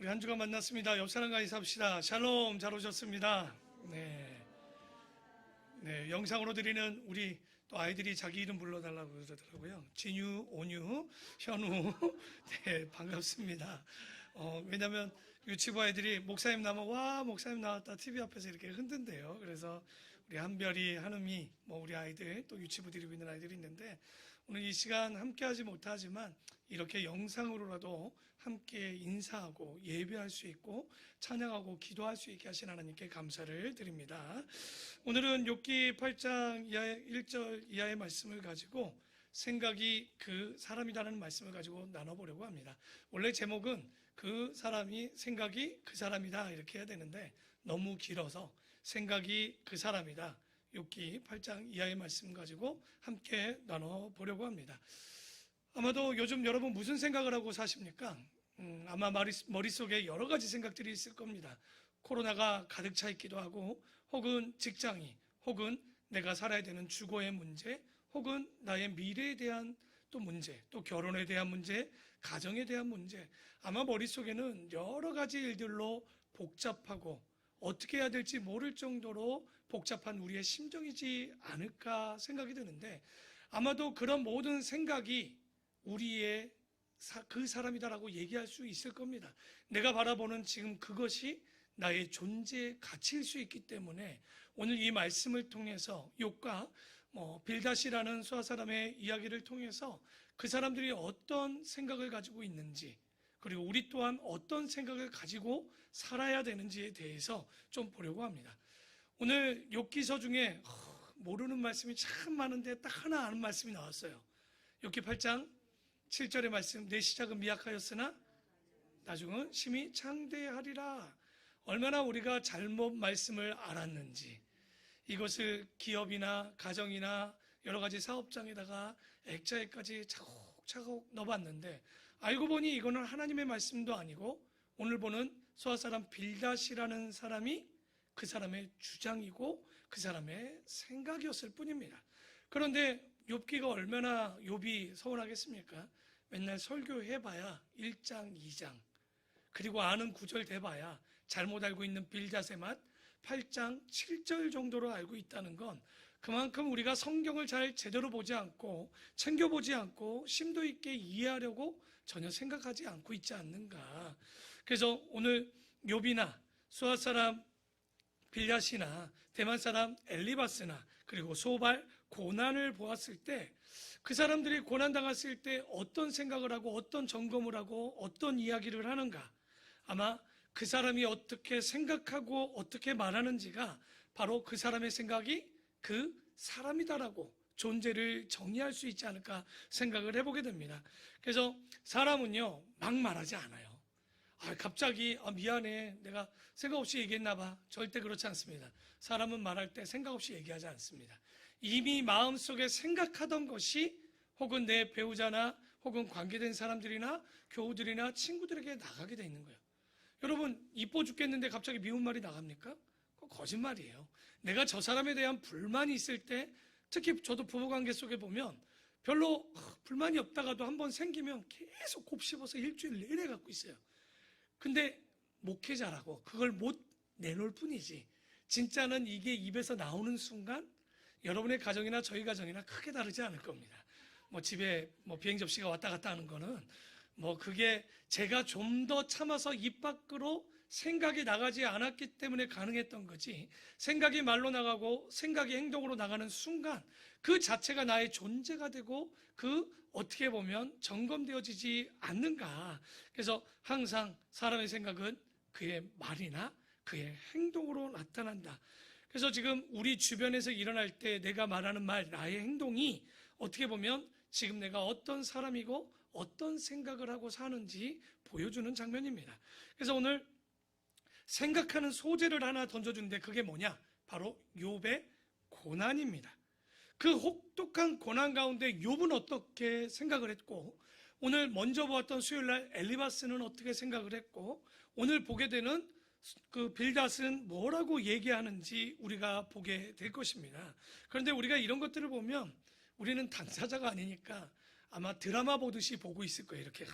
우리 한 주간 만났습니다. 옆 사람과 인사합시다. 샬롬, 잘 오셨습니다. 네, 영상으로 드리는 우리 또 아이들이 자기 이름 불러달라고 그러더라고요. 진유, 온유, 현우. 네, 반갑습니다. 왜냐면 유치부 아이들이 목사님 나면 와, 목사님 나왔다 TV 앞에서 이렇게 흔든대요. 그래서 우리 한별이, 한음이, 우리 아이들, 또 유치부 드리고 있는 아이들이 있는데 오늘 이 시간 함께 하지 못하지만 이렇게 영상으로라도 함께 인사하고 예배할 수 있고 찬양하고 기도할 수 있게 하신 하나님께 감사를 드립니다. 오늘은 욥기 8장 1절 이하의 말씀을 가지고 생각이 그 사람이라는 말씀을 가지고 나눠보려고 합니다. 원래 제목은 그 사람이 생각이 그 사람이다 이렇게 해야 되는데 너무 길어서 생각이 그 사람이다. 욥기 8장 이하의 말씀 가지고 함께 나눠보려고 합니다. 아마도 요즘 여러분 무슨 생각을 하고 사십니까? 아마 머릿속에 여러 가지 생각들이 있을 겁니다. 코로나가 가득 차 있기도 하고 혹은 직장이 혹은 내가 살아야 되는 주거의 문제 혹은 나의 미래에 대한 또 문제 또 결혼에 대한 문제 가정에 대한 문제 아마 머릿속에는 여러 가지 일들로 복잡하고 어떻게 해야 될지 모를 정도로 복잡한 우리의 심정이지 않을까 생각이 드는데 아마도 그런 모든 생각이 우리의 그 사람이다라고 얘기할 수 있을 겁니다. 내가 바라보는 지금 그것이 나의 존재의 가치일 수 있기 때문에 오늘 이 말씀을 통해서 욥과 빌닷이라는 수아 사람의 이야기를 통해서 그 사람들이 어떤 생각을 가지고 있는지 그리고 우리 또한 어떤 생각을 가지고 살아야 되는지에 대해서 좀 보려고 합니다. 오늘 욥기서 중에 모르는 말씀이 참 많은데 딱 하나 아는 말씀이 나왔어요. 욥기 8장 7절의 말씀, 내 시작은 미약하였으나 나중은 심히 창대하리라. 얼마나 우리가 잘못 말씀을 알았는지 이것을 기업이나 가정이나 여러 가지 사업장에다가 액자에까지 차곡차곡 넣어봤는데 알고 보니 이거는 하나님의 말씀도 아니고 오늘 보는 수아 사람 빌닷이라는 사람이 그 사람의 주장이고 그 사람의 생각이었을 뿐입니다. 그런데 욥기가 얼마나 욥이 서운하겠습니까? 맨날 설교해봐야 1장, 2장 그리고 아는 구절 돼봐야 잘못 알고 있는 빌닷의 맛 8장, 7절 정도로 알고 있다는 건 그만큼 우리가 성경을 잘 제대로 보지 않고 챙겨보지 않고 심도 있게 이해하려고 전혀 생각하지 않고 있지 않는가. 그래서 오늘 욥이나 수아 사람 빌닷이나 대만 사람 엘리바스나 그리고 소발 고난을 보았을 때 그 사람들이 고난당했을 때 어떤 생각을 하고 어떤 점검을 하고 어떤 이야기를 하는가. 아마 그 사람이 어떻게 생각하고 어떻게 말하는지가 바로 그 사람의 생각이 그 사람이다라고 존재를 정의할 수 있지 않을까 생각을 해보게 됩니다. 그래서 사람은요 막 말하지 않아요. 갑자기 미안해 내가 생각 없이 얘기했나 봐. 절대 그렇지 않습니다. 사람은 말할 때 생각 없이 얘기하지 않습니다. 이미 마음속에 생각하던 것이 혹은 내 배우자나 혹은 관계된 사람들이나 교우들이나 친구들에게 나가게 돼 있는 거예요. 여러분 이뻐 죽겠는데 갑자기 미운 말이 나갑니까? 그거 거짓말이에요. 내가 저 사람에 대한 불만이 있을 때 특히 저도 부부관계 속에 보면 별로 불만이 없다가도 한번 생기면 계속 곱씹어서 일주일 내내 갖고 있어요. 근데 목회자라고 그걸 못 내놓을 뿐이지 진짜는 이게 입에서 나오는 순간 여러분의 가정이나 저희 가정이나 크게 다르지 않을 겁니다. 집에 비행 접시가 왔다 갔다 하는 거는 그게 제가 좀 더 참아서 입 밖으로 생각이 나가지 않았기 때문에 가능했던 거지 생각이 말로 나가고 생각이 행동으로 나가는 순간 그 자체가 나의 존재가 되고 어떻게 보면 점검되어지지 않는가. 그래서 항상 사람의 생각은 그의 말이나 그의 행동으로 나타난다. 그래서 지금 우리 주변에서 일어날 때 내가 말하는 말, 나의 행동이 어떻게 보면 지금 내가 어떤 사람이고 어떤 생각을 하고 사는지 보여주는 장면입니다. 그래서 오늘 생각하는 소재를 하나 던져주는데 그게 뭐냐? 바로 욥의 고난입니다. 그 혹독한 고난 가운데 욥은 어떻게 생각을 했고 오늘 먼저 보았던 수요일날 엘리바스는 어떻게 생각을 했고 오늘 보게 되는 그 빌닷은 뭐라고 얘기하는지 우리가 보게 될 것입니다. 그런데 우리가 이런 것들을 보면 우리는 당사자가 아니니까 아마 드라마 보듯이 보고 있을 거예요. 이렇게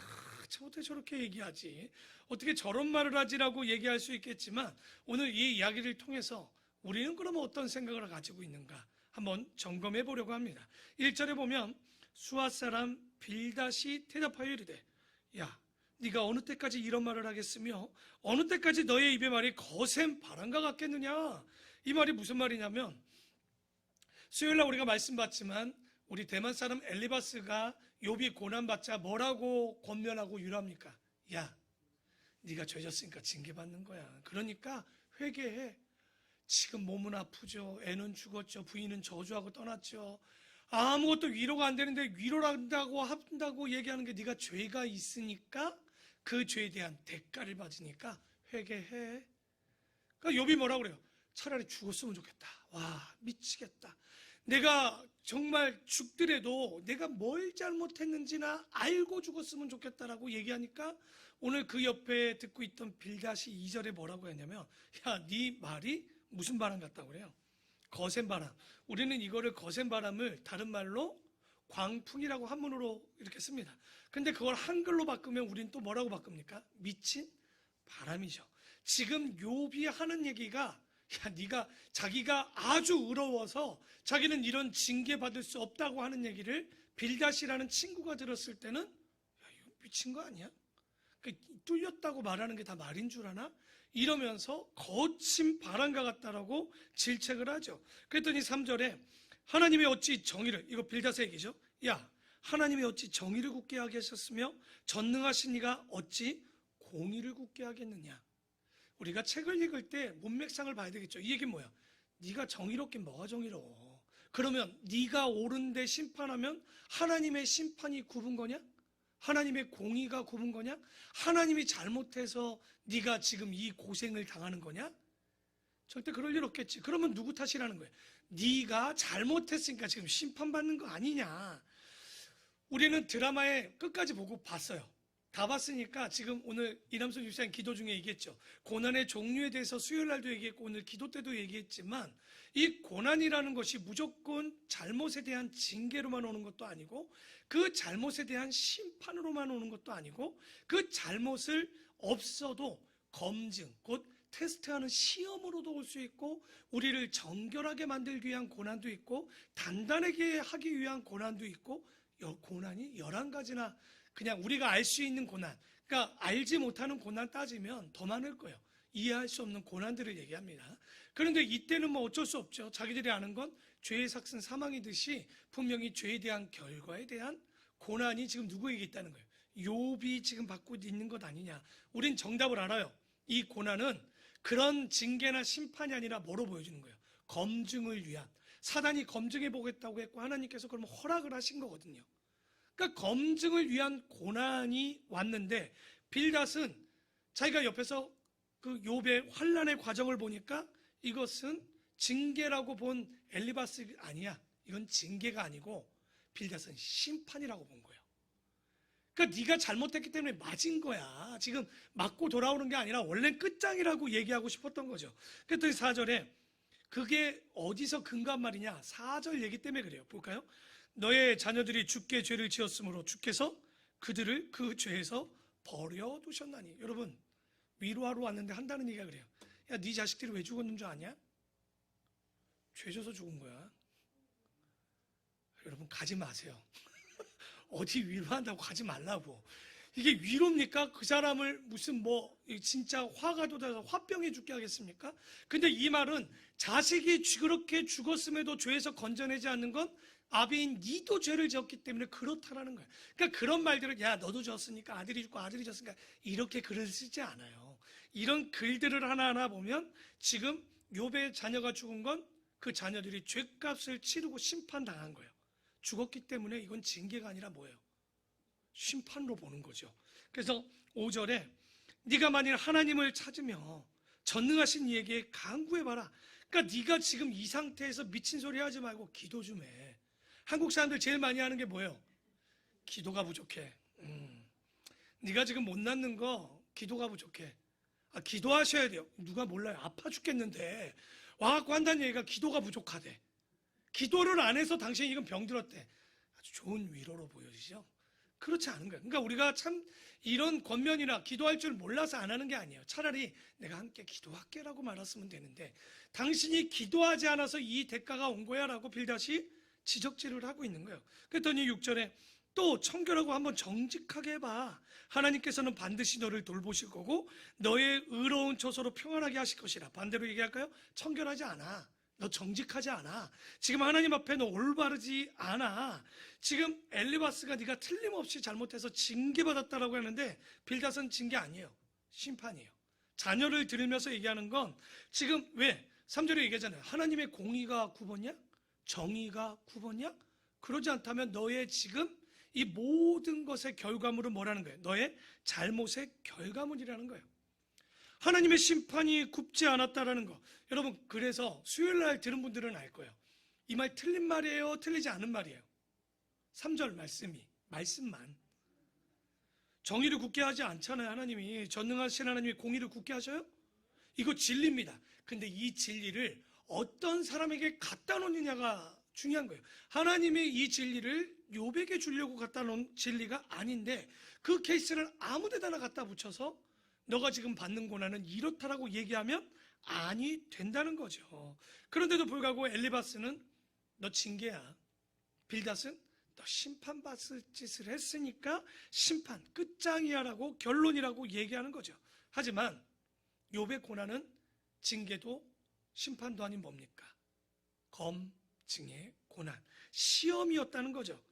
참 어떻게 저렇게 얘기하지? 어떻게 저런 말을 하지라고 얘기할 수 있겠지만 오늘 이 이야기를 통해서 우리는 그러면 어떤 생각을 가지고 있는가 한번 점검해 보려고 합니다. 1절에 보면 수아 사람 빌닷이 대답하여 이르되 야 네가 어느 때까지 이런 말을 하겠으며 어느 때까지 너의 입의 말이 거센 바람과 같겠느냐. 이 말이 무슨 말이냐면 수요일날 우리가 말씀 받지만 우리 대만 사람 엘리바스가 욥이 고난받자 뭐라고 권면하고 유로합니까? 야 네가 죄졌으니까 징계받는 거야. 그러니까 회개해. 지금 몸은 아프죠. 애는 죽었죠. 부인은 저주하고 떠났죠. 아무것도 위로가 안 되는데 위로를 한다고 얘기하는 게 네가 죄가 있으니까 그 죄에 대한 대가를 받으니까 회개해. 그러니까 욥이 뭐라고 그래요? 차라리 죽었으면 좋겠다. 와 미치겠다. 내가 정말 죽더라도 내가 뭘 잘못했는지나 알고 죽었으면 좋겠다라고 얘기하니까 오늘 그 옆에 듣고 있던 빌닷이 2절에 뭐라고 했냐면 야 네 말이 무슨 바람 같다고 그래요? 거센 바람. 우리는 이거를 거센 바람을 다른 말로 광풍이라고 한문으로 이렇게 씁니다. 근데 그걸 한글로 바꾸면 우리는 또 뭐라고 바꿉니까? 미친 바람이죠. 지금 욥이 하는 얘기가 야 네가 자기가 아주 의로워서 자기는 이런 징계받을 수 없다고 하는 얘기를 빌닷이라는 친구가 들었을 때는 야 이거 미친 거 아니야? 뚫렸다고 말하는 게 다 말인 줄 아나? 이러면서 거친 바람과 같다라고 질책을 하죠. 그랬더니 3절에 하나님이 어찌 정의를, 이거 빌닷의 얘기죠. 야 하나님이 어찌 정의를 굳게 하게 하셨으며 전능하신 이가 어찌 공의를 굳게 하겠느냐. 우리가 책을 읽을 때 문맥상을 봐야 되겠죠. 이 얘기는 뭐야? 네가 정의롭긴 뭐가 정의로워. 그러면 네가 옳은데 심판하면 하나님의 심판이 굽은 거냐? 하나님의 공의가 굽은 거냐? 하나님이 잘못해서 네가 지금 이 고생을 당하는 거냐? 절대 그럴 일 없겠지. 그러면 누구 탓이라는 거예요? 네가 잘못했으니까 지금 심판받는 거 아니냐. 우리는 드라마의 끝까지 보고 봤어요. 다 봤으니까 지금 오늘 이남순 집사님 기도 중에 얘기했죠. 고난의 종류에 대해서 수요일날도 얘기했고 오늘 기도 때도 얘기했지만 이 고난이라는 것이 무조건 잘못에 대한 징계로만 오는 것도 아니고 그 잘못에 대한 심판으로만 오는 것도 아니고 그 잘못을 없어도 검증, 곧 테스트하는 시험으로도 올 수 있고 우리를 정결하게 만들기 위한 고난도 있고 단단하게 하기 위한 고난도 있고 고난이 11가지나 그냥 우리가 알 수 있는 고난, 그러니까 알지 못하는 고난 따지면 더 많을 거예요. 이해할 수 없는 고난들을 얘기합니다. 그런데 이때는 뭐 어쩔 수 없죠. 자기들이 아는 건 죄의 삭슨 사망이듯이 분명히 죄에 대한 결과에 대한 고난이 지금 누구에게 있다는 거예요. 욥이 지금 받고 있는 것 아니냐. 우린 정답을 알아요. 이 고난은 그런 징계나 심판이 아니라 뭐로 보여주는 거예요? 검증을 위한. 사단이 검증해 보겠다고 했고 하나님께서 그러면 허락을 하신 거거든요. 그러니까 검증을 위한 고난이 왔는데 빌닷은 자기가 옆에서 그 욥의 환난의 과정을 보니까 이것은 징계라고 본 엘리바스 아니야. 이건 징계가 아니고 빌닷은 심판이라고 본 거예요. 그러니까 네가 잘못했기 때문에 맞은 거야. 지금 맞고 돌아오는 게 아니라 원래 끝장이라고 얘기하고 싶었던 거죠. 그랬더니 4절에 그게 어디서 근거한 말이냐? 4절 얘기 때문에 그래요. 볼까요? 너의 자녀들이 주께 죄를 지었으므로 주께서 그들을 그 죄에서 버려두셨나니. 여러분 위로하러 왔는데 한다는 얘기가 그래요. 야, 네 자식들이 왜 죽었는 줄 아냐? 죄 져서 죽은 거야. 여러분 가지 마세요. 어디 위로한다고 가지 말라고. 이게 위로입니까? 그 사람을 무슨 뭐 진짜 화가 돋아서 화병에 죽게 하겠습니까? 근데 이 말은 자식이 그렇게 죽었음에도 죄에서 건져내지 않는 건 아비인 니도 죄를 지었기 때문에 그렇다라는 거예요. 그러니까 그런 말들을 야 너도 졌으니까 아들이 죽고 아들이 졌으니까 이렇게 글을 쓰지 않아요. 이런 글들을 하나하나 보면 지금 욥의 자녀가 죽은 건 그 자녀들이 죄값을 치르고 심판당한 거예요. 죽었기 때문에 이건 징계가 아니라 뭐예요? 심판으로 보는 거죠. 그래서 5절에 네가 만일 하나님을 찾으며 전능하신 이에게 간구해봐라. 그러니까 네가 지금 이 상태에서 미친 소리 하지 말고 기도 좀 해. 한국 사람들 제일 많이 하는 게 뭐예요? 기도가 부족해. 네가 지금 못 낫는 거 기도가 부족해. 기도하셔야 돼요. 누가 몰라요. 아파 죽겠는데 와갖고 한다는 얘기가 기도가 부족하대. 기도를 안 해서 당신이 이건 병들었대. 아주 좋은 위로로 보여지죠. 그렇지 않은 거예요. 그러니까 우리가 참 이런 권면이나 기도할 줄 몰라서 안 하는 게 아니에요. 차라리 내가 함께 기도할게라고 말했으면 되는데 당신이 기도하지 않아서 이 대가가 온 거야 라고 빌닷이 지적질을 하고 있는 거예요. 그랬더니 6절에 또 청결하고 한번 정직하게 해봐. 하나님께서는 반드시 너를 돌보실 거고 너의 의로운 처소로 평안하게 하실 것이라. 반대로 얘기할까요? 청결하지 않아. 너 정직하지 않아. 지금 하나님 앞에 너 올바르지 않아. 지금 엘리바스가 네가 틀림없이 잘못해서 징계받았다라고 하는데 빌닷은 징계 아니에요. 심판이에요. 자녀를 들으면서 얘기하는 건 지금 왜? 3절에 얘기하잖아요. 하나님의 공의가 굽었냐? 정의가 굽었냐? 그러지 않다면 너의 지금 이 모든 것의 결과물은 뭐라는 거예요? 너의 잘못의 결과물이라는 거예요. 하나님의 심판이 굽지 않았다라는 거. 여러분, 그래서 수요일 날 들은 분들은 알 거예요. 이 말 틀린 말이에요? 틀리지 않은 말이에요? 3절 말씀만. 정의를 굳게 하지 않잖아요. 하나님이 전능하신 하나님이 공의를 굳게 하셔요? 이거 진리입니다. 근데 이 진리를 어떤 사람에게 갖다 놓느냐가 중요한 거예요. 하나님이 이 진리를 욥에게 주려고 갖다 놓은 진리가 아닌데 그 케이스를 아무 데다나 갖다 붙여서 너가 지금 받는 고난은 이렇다라고 얘기하면 아니 된다는 거죠. 그런데도 불구하고 엘리바스는 너 징계야. 빌닷은 너 심판받을 짓을 했으니까 심판 끝장이야라고 결론이라고 얘기하는 거죠. 하지만 욥의 고난은 징계도 심판도 아닌 뭡니까? 검증의 고난, 시험이었다는 거죠.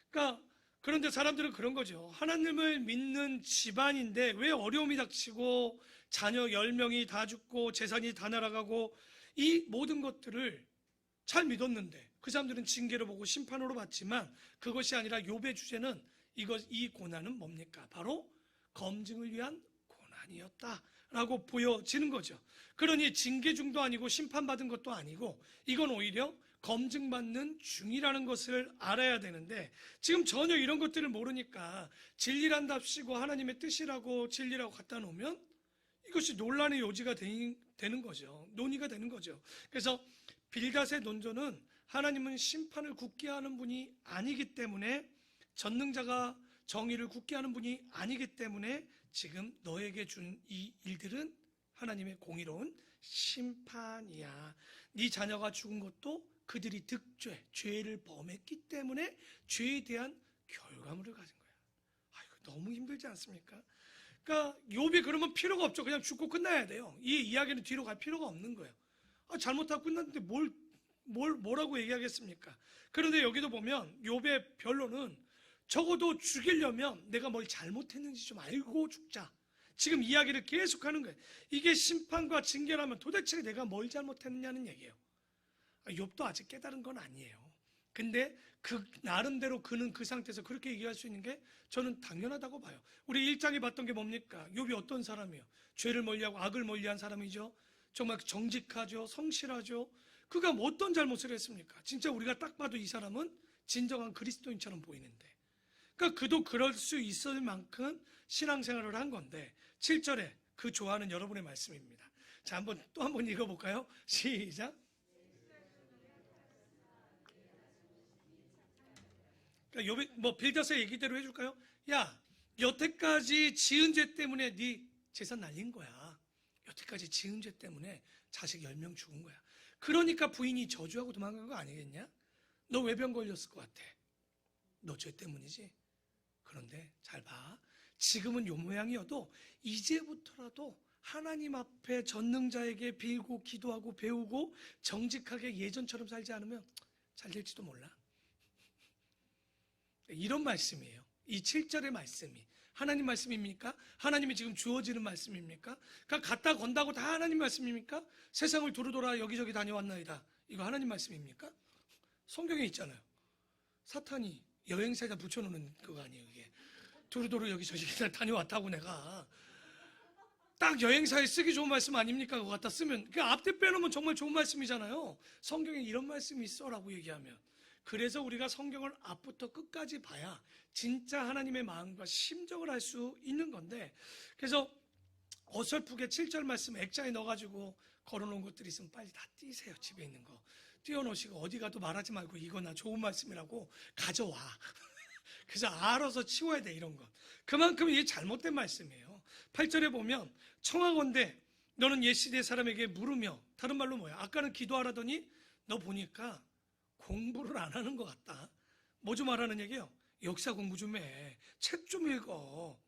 그러니까 그런데 사람들은 그런 거죠. 하나님을 믿는 집안인데 왜 어려움이 닥치고 자녀 10명이 다 죽고 재산이 다 날아가고 이 모든 것들을 잘 믿었는데 그 사람들은 징계로 보고 심판으로 봤지만 그것이 아니라 욥의 주제는 이 고난은 뭡니까? 바로 검증을 위한 고난이었다라고 보여지는 거죠. 그러니 징계 중도 아니고 심판받은 것도 아니고 이건 오히려 검증받는 중이라는 것을 알아야 되는데 지금 전혀 이런 것들을 모르니까 진리란답시고 하나님의 뜻이라고 진리라고 갖다 놓으면 이것이 논란의 요지가 되는 거죠. 논의가 되는 거죠. 그래서 빌닷의 논조는 하나님은 심판을 굳게 하는 분이 아니기 때문에 전능자가 정의를 굳게 하는 분이 아니기 때문에 지금 너에게 준 이 일들은 하나님의 공의로운 심판이야. 네 자녀가 죽은 것도 그들이 득죄, 죄를 범했기 때문에 죄에 대한 결과물을 가진 거야. 이거 너무 힘들지 않습니까? 그러니까 욥이 그러면 필요가 없죠. 그냥 죽고 끝나야 돼요. 이 이야기는 뒤로 갈 필요가 없는 거예요. 잘못하고 끝났는데 뭐라고 얘기하겠습니까? 그런데 여기도 보면 욥의 변론은 적어도 죽이려면 내가 뭘 잘못했는지 좀 알고 죽자. 지금 이야기를 계속하는 거예요. 이게 심판과 징계라면 도대체 내가 뭘 잘못했느냐는 얘기예요. 욥도 아직 깨달은 건 아니에요. 근데 그 나름대로 그는 그 상태에서 그렇게 얘기할 수 있는 게 저는 당연하다고 봐요. 우리 1장에 봤던 게 뭡니까? 욥이 어떤 사람이에요? 죄를 멀리하고 악을 멀리한 사람이죠. 정말 정직하죠. 성실하죠. 그가 뭐 어떤 잘못을 했습니까? 진짜 우리가 딱 봐도 이 사람은 진정한 그리스도인처럼 보이는데 그러니까 그도 그럴 수 있을 만큼 신앙생활을 한 건데 7절에 그 좋아하는 여러분의 말씀입니다. 자, 또 한번 읽어볼까요? 시작. 그러니까 욥이 빌닷의 얘기대로 해줄까요? 야, 여태까지 지은 죄 때문에 네 재산 날린 거야. 여태까지 지은 죄 때문에 자식 10명 죽은 거야. 그러니까 부인이 저주하고 도망간 거 아니겠냐? 너 왜 병 걸렸을 것 같아? 너 죄 때문이지? 그런데 잘 봐. 지금은 요 모양이어도 이제부터라도 하나님 앞에 전능자에게 빌고 기도하고 배우고 정직하게 예전처럼 살지 않으면 잘 될지도 몰라. 이런 말씀이에요. 이 7절의 말씀이 하나님 말씀입니까? 하나님이 지금 주어지는 말씀입니까? 그러니까 갖다 건다고 다 하나님 말씀입니까? 세상을 두루돌아 여기저기 다녀왔나이다. 이거 하나님 말씀입니까? 성경에 있잖아요. 사탄이 여행사에다 붙여놓는 그거 아니에요. 이게 두루두루 여기저기 다녀왔다고 내가 딱 여행사에 쓰기 좋은 말씀 아닙니까? 그거 갖다 쓰면 그 앞뒤 빼놓으면 정말 좋은 말씀이잖아요. 성경에 이런 말씀이 있어라고 얘기하면 그래서 우리가 성경을 앞부터 끝까지 봐야 진짜 하나님의 마음과 심정을 알 수 있는 건데 그래서 어설프게 7절 말씀 액자에 넣어가지고 걸어놓은 것들이 있으면 빨리 다 띄세요. 집에 있는 거 띄워놓으시고 어디 가도 말하지 말고 이거 나 좋은 말씀이라고 가져와. 그래서 알아서 치워야 돼, 이런 것. 그만큼 이게 잘못된 말씀이에요. 8절에 보면 청하건대 너는 옛 시대 사람에게 물으며, 다른 말로 뭐야? 아까는 기도하라더니 너 보니까 공부를 안 하는 것 같다. 뭐 좀 하라는 얘기예요? 역사 공부 좀 해. 책 좀 읽어.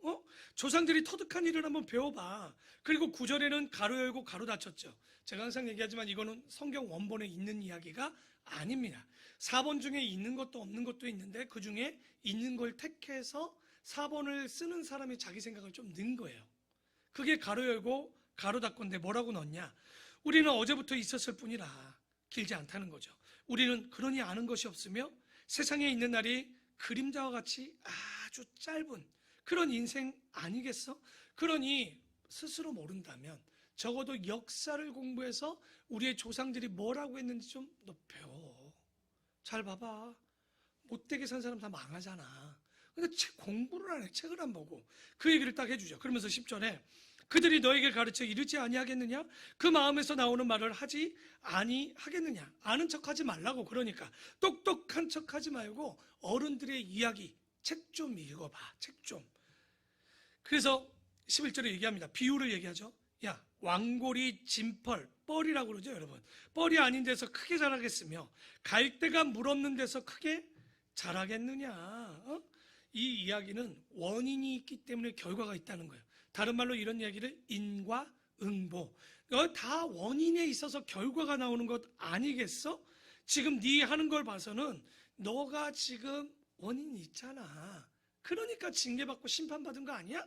조상들이 터득한 일을 한번 배워봐. 그리고 9절에는 가로 열고 가로 닫혔죠. 제가 항상 얘기하지만 이거는 성경 원본에 있는 이야기가 아닙니다. 4번 중에 있는 것도 없는 것도 있는데 그 중에 있는 걸 택해서 4번을 쓰는 사람이 자기 생각을 좀 넣은 거예요. 그게 가로 열고 가로 닫고인데 뭐라고 넣었냐? 우리는 어제부터 있었을 뿐이라 길지 않다는 거죠. 우리는 그러니 아는 것이 없으며 세상에 있는 날이 그림자와 같이 아주 짧은 그런 인생 아니겠어? 그러니 스스로 모른다면 적어도 역사를 공부해서 우리의 조상들이 뭐라고 했는지 좀 너 배워. 잘 봐봐. 못되게 산 사람 다 망하잖아. 근데 책 공부를 안 해. 책을 안 보고. 그 얘기를 딱 해주죠. 그러면서 10절에 그들이 너에게 가르쳐 이르지 아니하겠느냐? 그 마음에서 나오는 말을 하지 아니하겠느냐? 아는 척하지 말라고. 그러니까 똑똑한 척하지 말고 어른들의 이야기 책 좀 읽어봐. 책 좀. 그래서 11절에 얘기합니다. 비유를 얘기하죠. 야, 왕골이 진펄, 뻘이라고 그러죠, 여러분. 뻘이 아닌 데서 크게 자라겠으며 갈대가 물 없는 데서 크게 자라겠느냐? 이 이야기는 원인이 있기 때문에 결과가 있다는 거예요. 다른 말로 이런 이야기를 인과 응보. 다 원인에 있어서 결과가 나오는 것 아니겠어? 지금 네 하는 걸 봐서는 너가 지금 원인이 있잖아. 그러니까 징계받고 심판받은 거 아니야?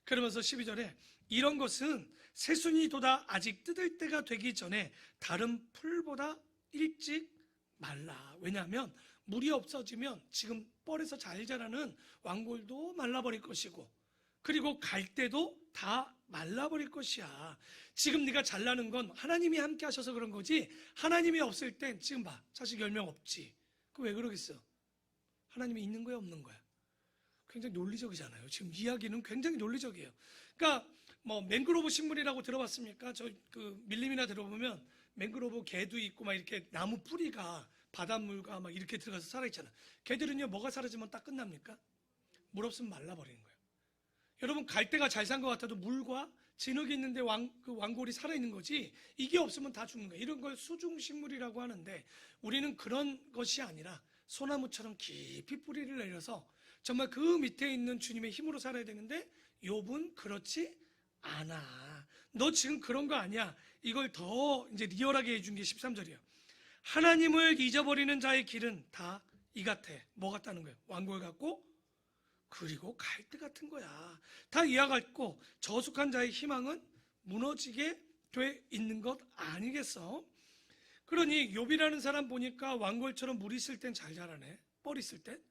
그러면서 12절에 이런 것은 새순이 돋아 아직 뜯을 때가 되기 전에 다른 풀보다 일찍 말라. 왜냐하면 물이 없어지면 지금 뻘에서 잘 자라는 왕골도 말라버릴 것이고 그리고 갈대도 다 말라버릴 것이야. 지금 네가 잘나는 건 하나님이 함께 하셔서 그런 거지 하나님이 없을 땐 지금 봐. 자식 10명 없지. 그 왜 그러겠어? 하나님이 있는 거야 없는 거야? 굉장히 논리적이잖아요. 지금 이야기는 굉장히 논리적이에요. 그러니까 뭐 맹그로브 식물이라고 들어봤습니까? 저 그 밀림이나 들어보면 맹그로브 개도 있고 막 이렇게 나무 뿌리가 바닷물과 막 이렇게 들어가서 살아있잖아. 개들은요 뭐가 사라지면 딱 끝납니까? 물 없으면 말라버리는 거예요. 여러분 갈대가 잘 산 것 같아도 물과 진흙이 있는데 그 왕골이 살아있는 거지 이게 없으면 다 죽는 거예요. 이런 걸 수중식물이라고 하는데 우리는 그런 것이 아니라 소나무처럼 깊이 뿌리를 내려서 정말 그 밑에 있는 주님의 힘으로 살아야 되는데 욥은 그렇지 않아. 너 지금 그런 거 아니야. 이걸 더 이제 리얼하게 해준 게 13절이에요. 하나님을 잊어버리는 자의 길은 다 이 같아. 뭐 같다는 거예요? 왕골 같고 그리고 갈대 같은 거야. 다 이와 같고 저속한 자의 희망은 무너지게 돼 있는 것 아니겠어? 그러니 욥이라는 사람 보니까 왕골처럼 물이 있을 땐 잘 자라네. 뻘 있을 땐.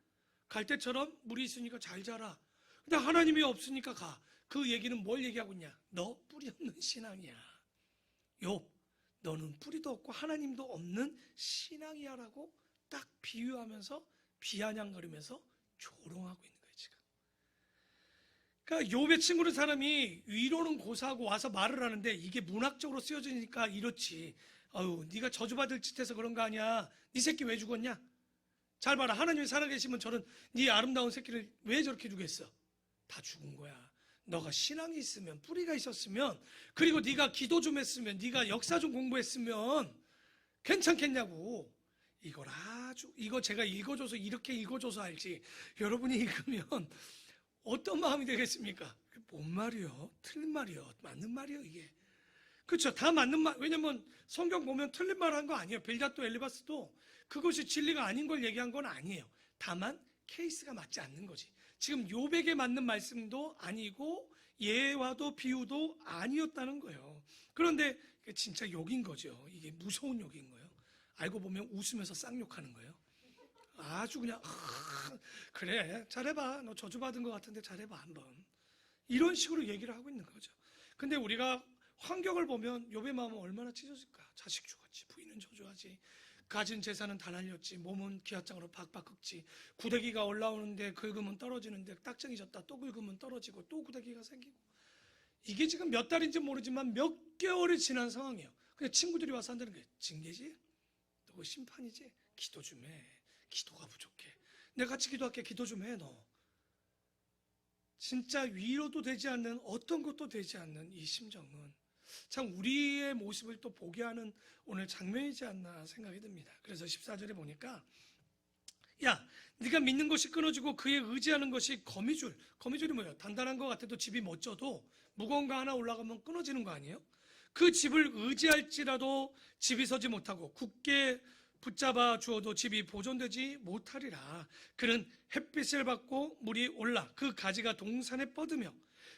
갈대처럼 물이 있으니까 잘 자라. 근데 하나님이 없으니까 가. 그 얘기는 뭘 얘기하고 있냐? 너 뿌리 없는 신앙이야. 욥, 너는 뿌리도 없고 하나님도 없는 신앙이야 라고 딱 비유하면서 비아냥거리면서 조롱하고 있는 거예요 지금. 그러니까 욥의 친구는 사람이 위로는 고사하고 와서 말을 하는데 이게 문학적으로 쓰여지니까 이렇지. 아유, 네가 저주받을 짓 해서 그런 거 아니야. 네 새끼 왜 죽었냐? 잘 봐라. 하나님이 살아계시면 저는 네 아름다운 새끼를 왜 저렇게 두겠어? 다 죽은 거야. 너가 신앙이 있으면 뿌리가 있었으면 그리고 네가 기도 좀 했으면 네가 역사 좀 공부했으면 괜찮겠냐고. 이거 제가 읽어줘서 이렇게 읽어줘서 알지 여러분이 읽으면 어떤 마음이 되겠습니까? 뭔 말이요? 틀린 말이요? 맞는 말이요 이게? 그렇죠. 다 맞는 말. 왜냐면 성경 보면 틀린 말 한 거 아니에요. 빌닷도 엘리바스도 그것이 진리가 아닌 걸 얘기한 건 아니에요. 다만 케이스가 맞지 않는 거지. 지금 욥에게 맞는 말씀도 아니고 예화도 비유도 아니었다는 거예요. 그런데 진짜 욕인 거죠. 이게 무서운 욕인 거예요. 알고 보면 웃으면서 쌍욕하는 거예요. 아주 그냥 그래 잘해봐. 너 저주받은 것 같은데 잘해봐 한번. 이런 식으로 얘기를 하고 있는 거죠. 근데 우리가 환경을 보면 욥의 마음은 얼마나 찢어질까. 자식 죽었지, 부인은 저주하지, 가진 재산은 다 날렸지, 몸은 기아장으로 박박 긁지, 구데기가 올라오는데 긁으면 떨어지는데 딱정이 졌다 또 긁으면 떨어지고 또 구데기가 생기고. 이게 지금 몇 달인지 모르지만 몇 개월이 지난 상황이에요. 근데 친구들이 와서 한다는 게 징계지? 너 심판이지? 기도 좀 해. 기도가 부족해. 내가 같이 기도할게. 기도 좀 해, 너. 진짜 위로도 되지 않는, 어떤 것도 되지 않는 이 심정은 참 우리의 모습을 또 보게 하는 오늘 장면이지 않나 생각이 듭니다. 그래서 14절에 보니까, 야, 네가 믿는 것이 끊어지고 그에 의지하는 것이 거미줄. 거미줄이 뭐예요? 단단한 것 같아도 집이 멋져도 무거운 거 하나 올라가면 끊어지는 거 아니에요? 그 집을 의지할지라도 집이 서지 못하고 굳게 붙잡아 주어도 집이 보존되지 못하리라. 그는 햇빛을 받고 물이 올라 그 가지가 동산에 뻗으며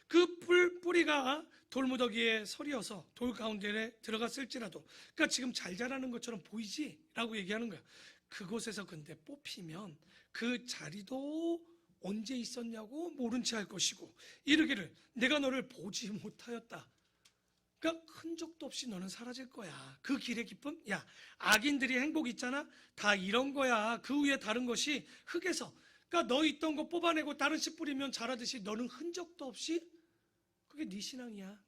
그 뿌리가 돌무더기에 서리어서 돌 가운데에 들어갔을지라도, 그러니까 지금 잘 자라는 것처럼 보이지? 라고 얘기하는 거야. 그곳에서 근데 뽑히면 그 자리도 언제 있었냐고 모른 채 할 것이고 이르기를 내가 너를 보지 못하였다. 그러니까 흔적도 없이 너는 사라질 거야. 그 길의 기쁨? 야, 악인들이 행복 있잖아? 다 이런 거야. 그 위에 다른 것이 흙에서, 그러니까 너 있던 거 뽑아내고 다른 씨 뿌리면 자라듯이 너는 흔적도 없이, 그게 네 신앙이야.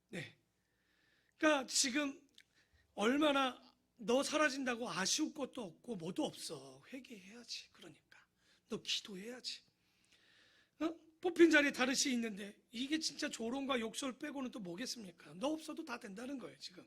네. 그러니까 지금 얼마나 너 사라진다고 아쉬울 것도 없고 뭐도 없어. 회개해야지. 그러니까 너 기도해야지. 뽑힌 자리에 다른 씨 있는데 이게 진짜 조롱과 욕설 빼고는 또 뭐겠습니까? 너 없어도 다 된다는 거예요 지금.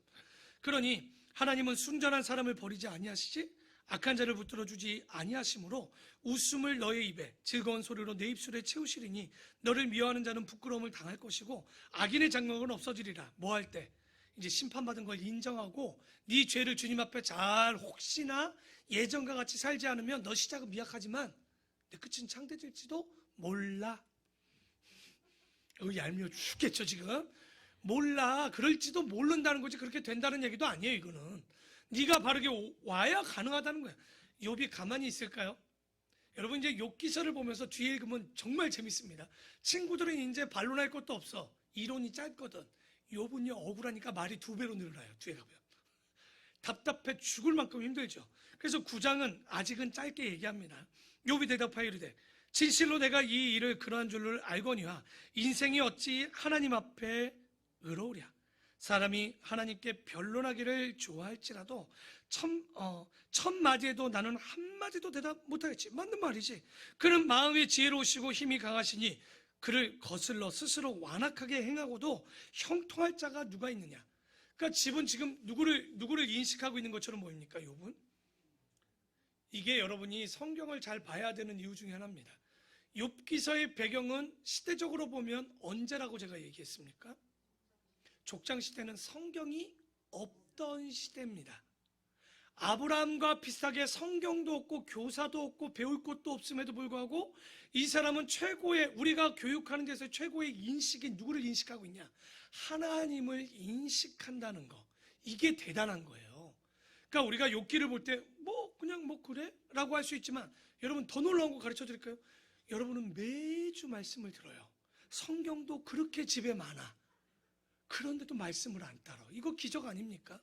그러니 하나님은 순전한 사람을 버리지 아니하시지 악한 자를 붙들어 주지 아니하심으로 웃음을 너의 입에 즐거운 소리로 내 입술에 채우시리니 너를 미워하는 자는 부끄러움을 당할 것이고 악인의 장막은 없어지리라. 뭐 할 때? 이제 심판받은 걸 인정하고 네 죄를 주님 앞에 잘 혹시나 예전과 같이 살지 않으면 너 시작은 미약하지만 내 끝은 창대될지도 몰라. 얄미워 죽겠죠 지금. 몰라. 그럴지도 모른다는 거지 그렇게 된다는 얘기도 아니에요. 이거는 네가 바르게 와야 가능하다는 거야. 욥이 가만히 있을까요? 여러분 이제 욥 기서를 보면서 뒤에 읽으면 정말 재밌습니다. 친구들은 이제 반론할 것도 없어. 이론이 짧거든. 욥은요 억울하니까 말이 2배로 늘어나요. 뒤에 가면 답답해 죽을 만큼 힘들죠. 그래서 9장은 아직은 짧게 얘기합니다. 욥이 대답하여 이르되 진실로 내가 이 일을 그러한 줄을 알거니와 인생이 어찌 하나님 앞에 의로우랴. 사람이 하나님께 변론하기를 좋아할지라도 첫 마디에도 나는 한마디도 대답 못하겠지. 맞는 말이지. 그는 마음이 지혜로우시고 힘이 강하시니 그를 거슬러 스스로 완악하게 행하고도 형통할 자가 누가 있느냐. 그러니까 집은 지금 누구를 인식하고 있는 것처럼 보입니까? 욥은? 이게 여러분이 성경을 잘 봐야 되는 이유 중에 하나입니다. 욥기서의 배경은 시대적으로 보면 언제라고 제가 얘기했습니까? 족장시대는 성경이 없던 시대입니다. 아브라함과 비슷하게 성경도 없고 교사도 없고 배울 것도 없음에도 불구하고 이 사람은 우리가 교육하는 데서 최고의 인식이 누구를 인식하고 있냐? 하나님을 인식한다는 거. 이게 대단한 거예요. 그러니까 우리가 욥기를 볼 때 그냥 그래? 라고 할 수 있지만 여러분 더 놀라운 거 가르쳐 드릴까요? 여러분은 매주 말씀을 들어요. 성경도 그렇게 집에 많아. 그런데도 말씀을 안 따라. 이거 기적 아닙니까?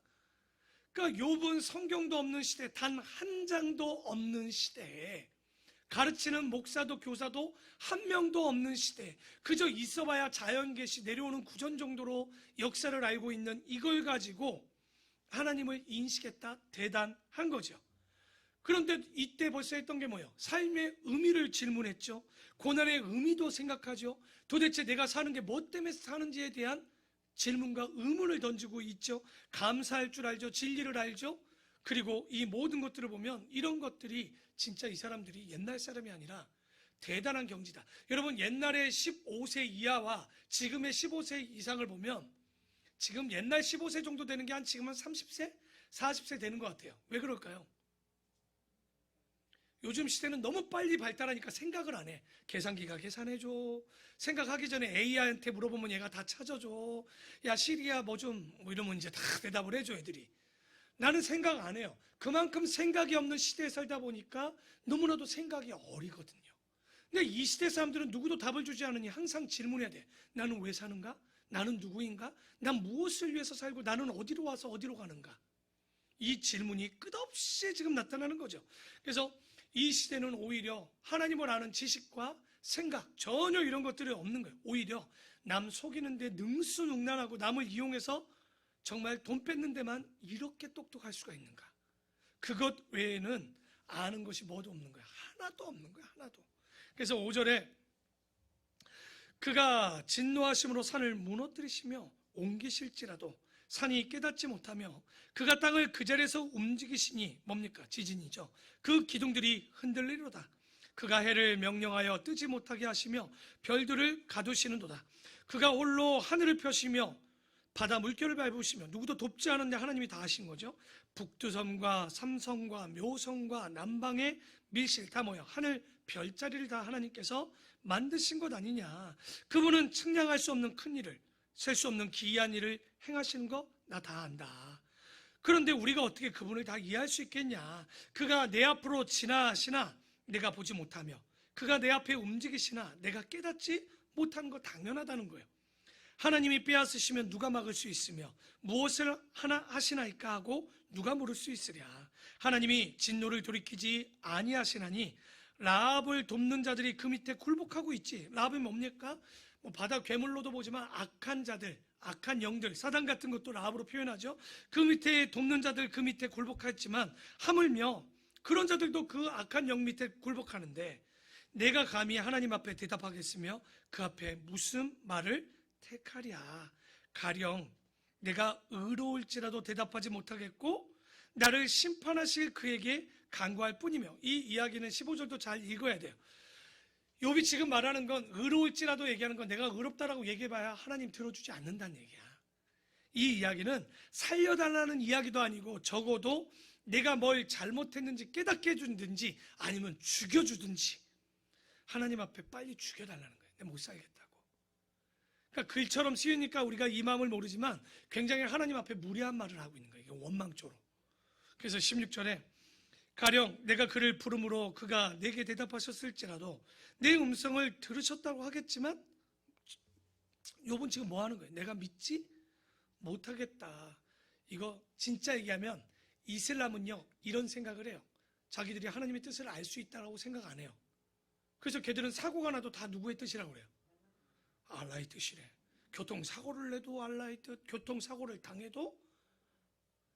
그러니까 욥은 성경도 없는 시대, 단 한 장도 없는 시대에 가르치는 목사도 교사도 한 명도 없는 시대, 그저 있어봐야 자연계시 내려오는 구전 정도로 역사를 알고 있는 이걸 가지고 하나님을 인식했다. 대단한 거죠. 그런데 이때 벌써 했던 게 뭐예요? 삶의 의미를 질문했죠. 고난의 의미도 생각하죠. 도대체 내가 사는 게 뭐 때문에 사는지에 대한 질문과 의문을 던지고 있죠. 감사할 줄 알죠. 진리를 알죠. 그리고 이 모든 것들을 보면 이런 것들이 진짜 이 사람들이 옛날 사람이 아니라 대단한 경지다. 여러분 옛날에 15세 이하와 지금의 15세 이상을 보면 지금 옛날 15세 정도 되는 게 한 지금은 30세? 40세 되는 것 같아요. 왜 그럴까요? 요즘 시대는 너무 빨리 발달하니까 생각을 안 해. 계산기가 계산해줘. 생각하기 전에 AI한테 물어보면 얘가 다 찾아줘. 야 시리야 뭐 이러면 이제 다 대답을 해줘 애들이. 나는 생각 안 해요. 그만큼 생각이 없는 시대에 살다 보니까 너무나도 생각이 어리거든요. 근데 이 시대 사람들은 누구도 답을 주지 않으니 항상 질문해야 돼. 나는 왜 사는가? 나는 누구인가? 난 무엇을 위해서 살고 나는 어디로 와서 어디로 가는가? 이 질문이 끝없이 지금 나타나는 거죠. 그래서 이 시대는 오히려 하나님을 아는 지식과 생각 전혀 이런 것들이 없는 거예요. 오히려 남 속이는 데 능수능란하고 남을 이용해서 정말 돈 뺏는 데만 이렇게 똑똑할 수가 있는가? 그것 외에는 아는 것이 뭐도 없는 거야. 하나도 없는 거야. 하나도. 그래서 5절에 그가 진노하심으로 산을 무너뜨리시며 옮기실지라도 산이 깨닫지 못하며 그가 땅을 그 자리에서 움직이시니 뭡니까? 지진이죠. 그 기둥들이 흔들리로다. 그가 해를 명령하여 뜨지 못하게 하시며 별들을 가두시는도다. 그가 홀로 하늘을 펴시며 바다 물결을 밟으시며 누구도 돕지 않은데 하나님이 다 하신 거죠. 북두섬과 삼성과 묘성과 남방의 밀실 다 모여 하늘 별자리를 다 하나님께서 만드신 것 아니냐. 그분은 측량할 수 없는 큰 일을, 셀 수 없는 기이한 일을 행하시는 거 나 다 안다. 그런데 우리가 어떻게 그분을 다 이해할 수 있겠냐. 그가 내 앞으로 지나시나 내가 보지 못하며 그가 내 앞에 움직이시나 내가 깨닫지 못한 거 당연하다는 거예요. 하나님이 빼앗으시면 누가 막을 수 있으며 무엇을 하나 하시나이까 하고 누가 물을 수 있으랴. 하나님이 진노를 돌이키지 아니하시나니 라합을 돕는 자들이 그 밑에 굴복하고 있지. 라합이 뭡니까? 바다 괴물로도 보지만 악한 자들, 악한 영들, 사단 같은 것도 라합으로 표현하죠. 그 밑에 돕는 자들 그 밑에 굴복했지만 하물며 그런 자들도 그 악한 영 밑에 굴복하는데 내가 감히 하나님 앞에 대답하겠으며 그 앞에 무슨 말을 택하랴. 가령 내가 의로울지라도 대답하지 못하겠고 나를 심판하실 그에게 간구할 뿐이며. 이 이야기는 15절도 잘 읽어야 돼요. 욥이 지금 말하는 건 의로울지라도 얘기하는 건 내가 의롭다라고 얘기해봐야 하나님 들어주지 않는다는 얘기야. 이 이야기는 살려달라는 이야기도 아니고 적어도 내가 뭘 잘못했는지 깨닫게 해주든지 아니면 죽여주든지 하나님 앞에 빨리 죽여달라는 거예요. 내가 못 살겠다고. 그러니까 글처럼 쓰이니까 우리가 이 마음을 모르지만 굉장히 하나님 앞에 무례한 말을 하고 있는 거예요. 이게 원망조로. 그래서 16절에 가령 내가 그를 부름으로 그가 내게 대답하셨을지라도 내 음성을 들으셨다고 하겠지만 욥은 지금 뭐 하는 거예요? 내가 믿지 못하겠다. 이거 진짜 얘기하면 이슬람은요 이런 생각을 해요. 자기들이 하나님의 뜻을 알 수 있다고 생각 안 해요. 그래서 걔들은 사고가 나도 다 누구의 뜻이라고 그래요? 알라의 뜻이래. 교통사고를 내도 알라의 뜻, 교통사고를 당해도.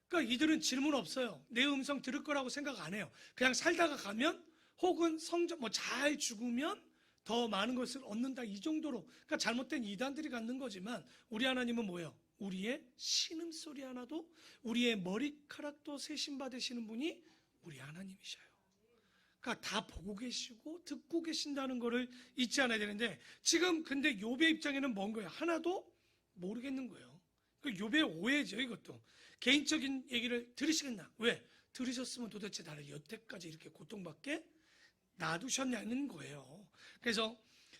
그러니까 이들은 질문 없어요. 내 음성 들을 거라고 생각 안 해요. 그냥 살다가 가면 혹은 성적 잘 죽으면 더 많은 것을 얻는다 이 정도로. 그러니까 잘못된 이단들이 갖는 거지만 우리 하나님은 뭐예요? 우리의 신음소리 하나도 우리의 머리카락도 세심받으시는 분이 우리 하나님이셔요. 그러니까 다 보고 계시고 듣고 계신다는 거를 잊지 않아야 되는데 지금 근데 욥의 입장에는 뭔 거예요? 하나도 모르겠는 거예요. 그 욥의 오해죠 이것도. 개인적인 얘기를 들으시겠나? 왜? 들으셨으면 도대체 나를 여태까지 이렇게 고통받게 놔두셨냐는 거예요. 그래서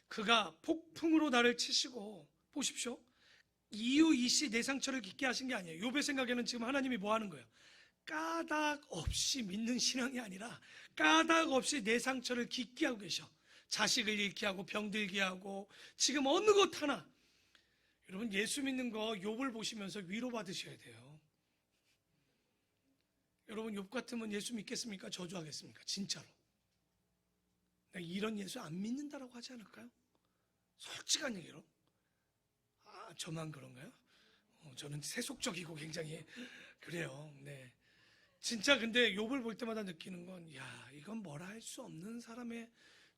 그가 폭풍으로 나를 치시고 보십시오. 이유이시 내 상처를 깊게 하신 게 아니에요. 욥의 생각에는 지금 하나님이 뭐 하는 거예요? 까닭 없이 믿는 신앙이 아니라 까닭 없이 내 상처를 깊게 하고 계셔. 자식을 잃게 하고 병들게 하고 지금 어느 것 하나. 여러분 예수 믿는 거 욥을 보시면서 위로받으셔야 돼요. 여러분 욥 같으면 예수 믿겠습니까? 저주하겠습니까? 진짜로. 이런 예수 안 믿는다라고 하지 않을까요? 솔직한 얘기로. 저만 그런가요? 저는 세속적이고 굉장히 그래요. 네. 진짜 근데 욥을 볼 때마다 느끼는 건 이건 뭐라 할 수 없는 사람의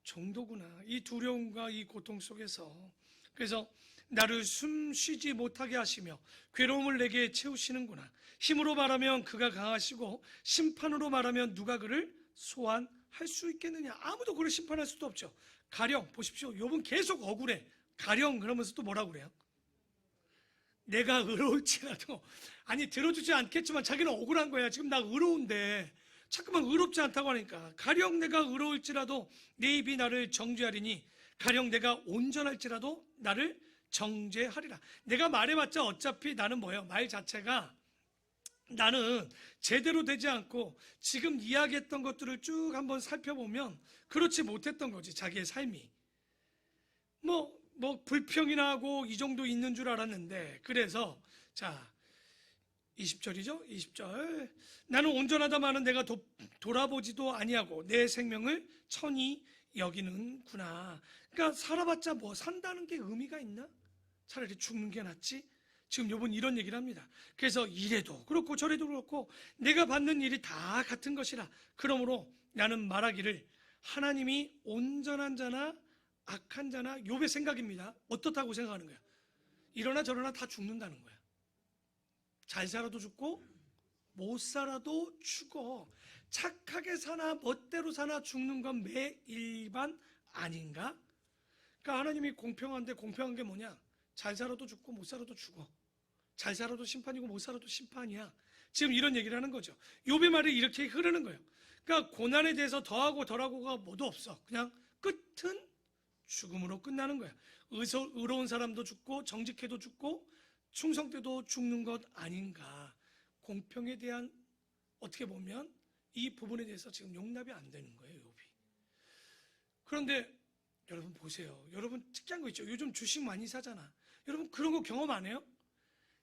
정도구나. 이 두려움과 이 고통 속에서. 그래서 나를 숨쉬지 못하게 하시며 괴로움을 내게 채우시는구나. 힘으로 말하면 그가 강하시고 심판으로 말하면 누가 그를 소환할 수 있겠느냐. 아무도 그를 심판할 수도 없죠. 가령 보십시오. 욥은 계속 억울해. 가령 그러면서 또 뭐라고 그래요? 내가 의로울지라도. 아니 들어주지 않겠지만 자기는 억울한 거야. 지금 나 의로운데 자꾸만 의롭지 않다고 하니까. 가령 내가 의로울지라도 내 입이 나를 정죄하리니 가령 내가 온전할지라도 나를 정죄하리라. 내가 말해봤자 어차피 나는 뭐예요? 말 자체가 나는 제대로 되지 않고 지금 이야기했던 것들을 쭉 한번 살펴보면 그렇지 못했던 거지. 자기의 삶이 불평이나 하고 이 정도 있는 줄 알았는데. 그래서 자 20절이죠. 20절 나는 온전하다마는 내가 돌아보지도 아니하고 내 생명을 천히 여기는구나. 그러니까 살아봤자 산다는 게 의미가 있나? 차라리 죽는 게 낫지. 지금 욥은 이런 얘기를 합니다. 그래서 이래도 그렇고 저래도 그렇고 내가 받는 일이 다 같은 것이라. 그러므로 나는 말하기를 하나님이 온전한 자나 악한 자나 욥의 생각입니다. 어떻다고 생각하는 거야? 이러나 저러나 다 죽는다는 거야. 잘 살아도 죽고 못 살아도 죽어. 착하게 사나 멋대로 사나 죽는 건 매일반 아닌가? 그러니까 하나님이 공평한데 공평한 게 뭐냐? 잘 살아도 죽고 못 살아도 죽어. 잘 살아도 심판이고 못 살아도 심판이야. 지금 이런 얘기를 하는 거죠. 욥의 말이 이렇게 흐르는 거예요. 그러니까 고난에 대해서 더하고 덜하고가 모두 없어. 그냥 끝은 죽음으로 끝나는 거야. 의로운 사람도 죽고 정직해도 죽고 충성돼도 죽는 것 아닌가. 공평에 대한 어떻게 보면 이 부분에 대해서 지금 용납이 안 되는 거예요, 욥이. 그런데 여러분 보세요. 여러분 특이한 거 있죠. 요즘 주식 많이 사잖아. 여러분 그런 거 경험 안 해요?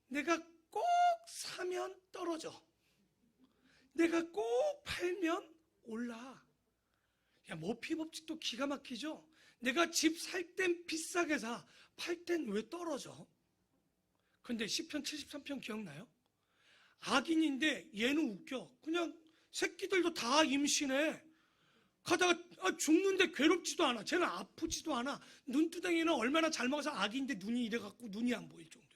내가 꼭 사면 떨어져. 내가 꼭 팔면 올라. 야, 모피 법칙도 기가 막히죠? 내가 집 살 땐 비싸게 사, 팔 땐 왜 떨어져? 근데 시편 73편 기억나요? 악인인데 얘는 웃겨. 그냥 새끼들도 다 임신해. 가다가 죽는데 괴롭지도 않아. 쟤는 아프지도 않아. 눈두덩이는 얼마나 잘 먹어서 악인데 눈이 이래갖고 눈이 안 보일 정도야.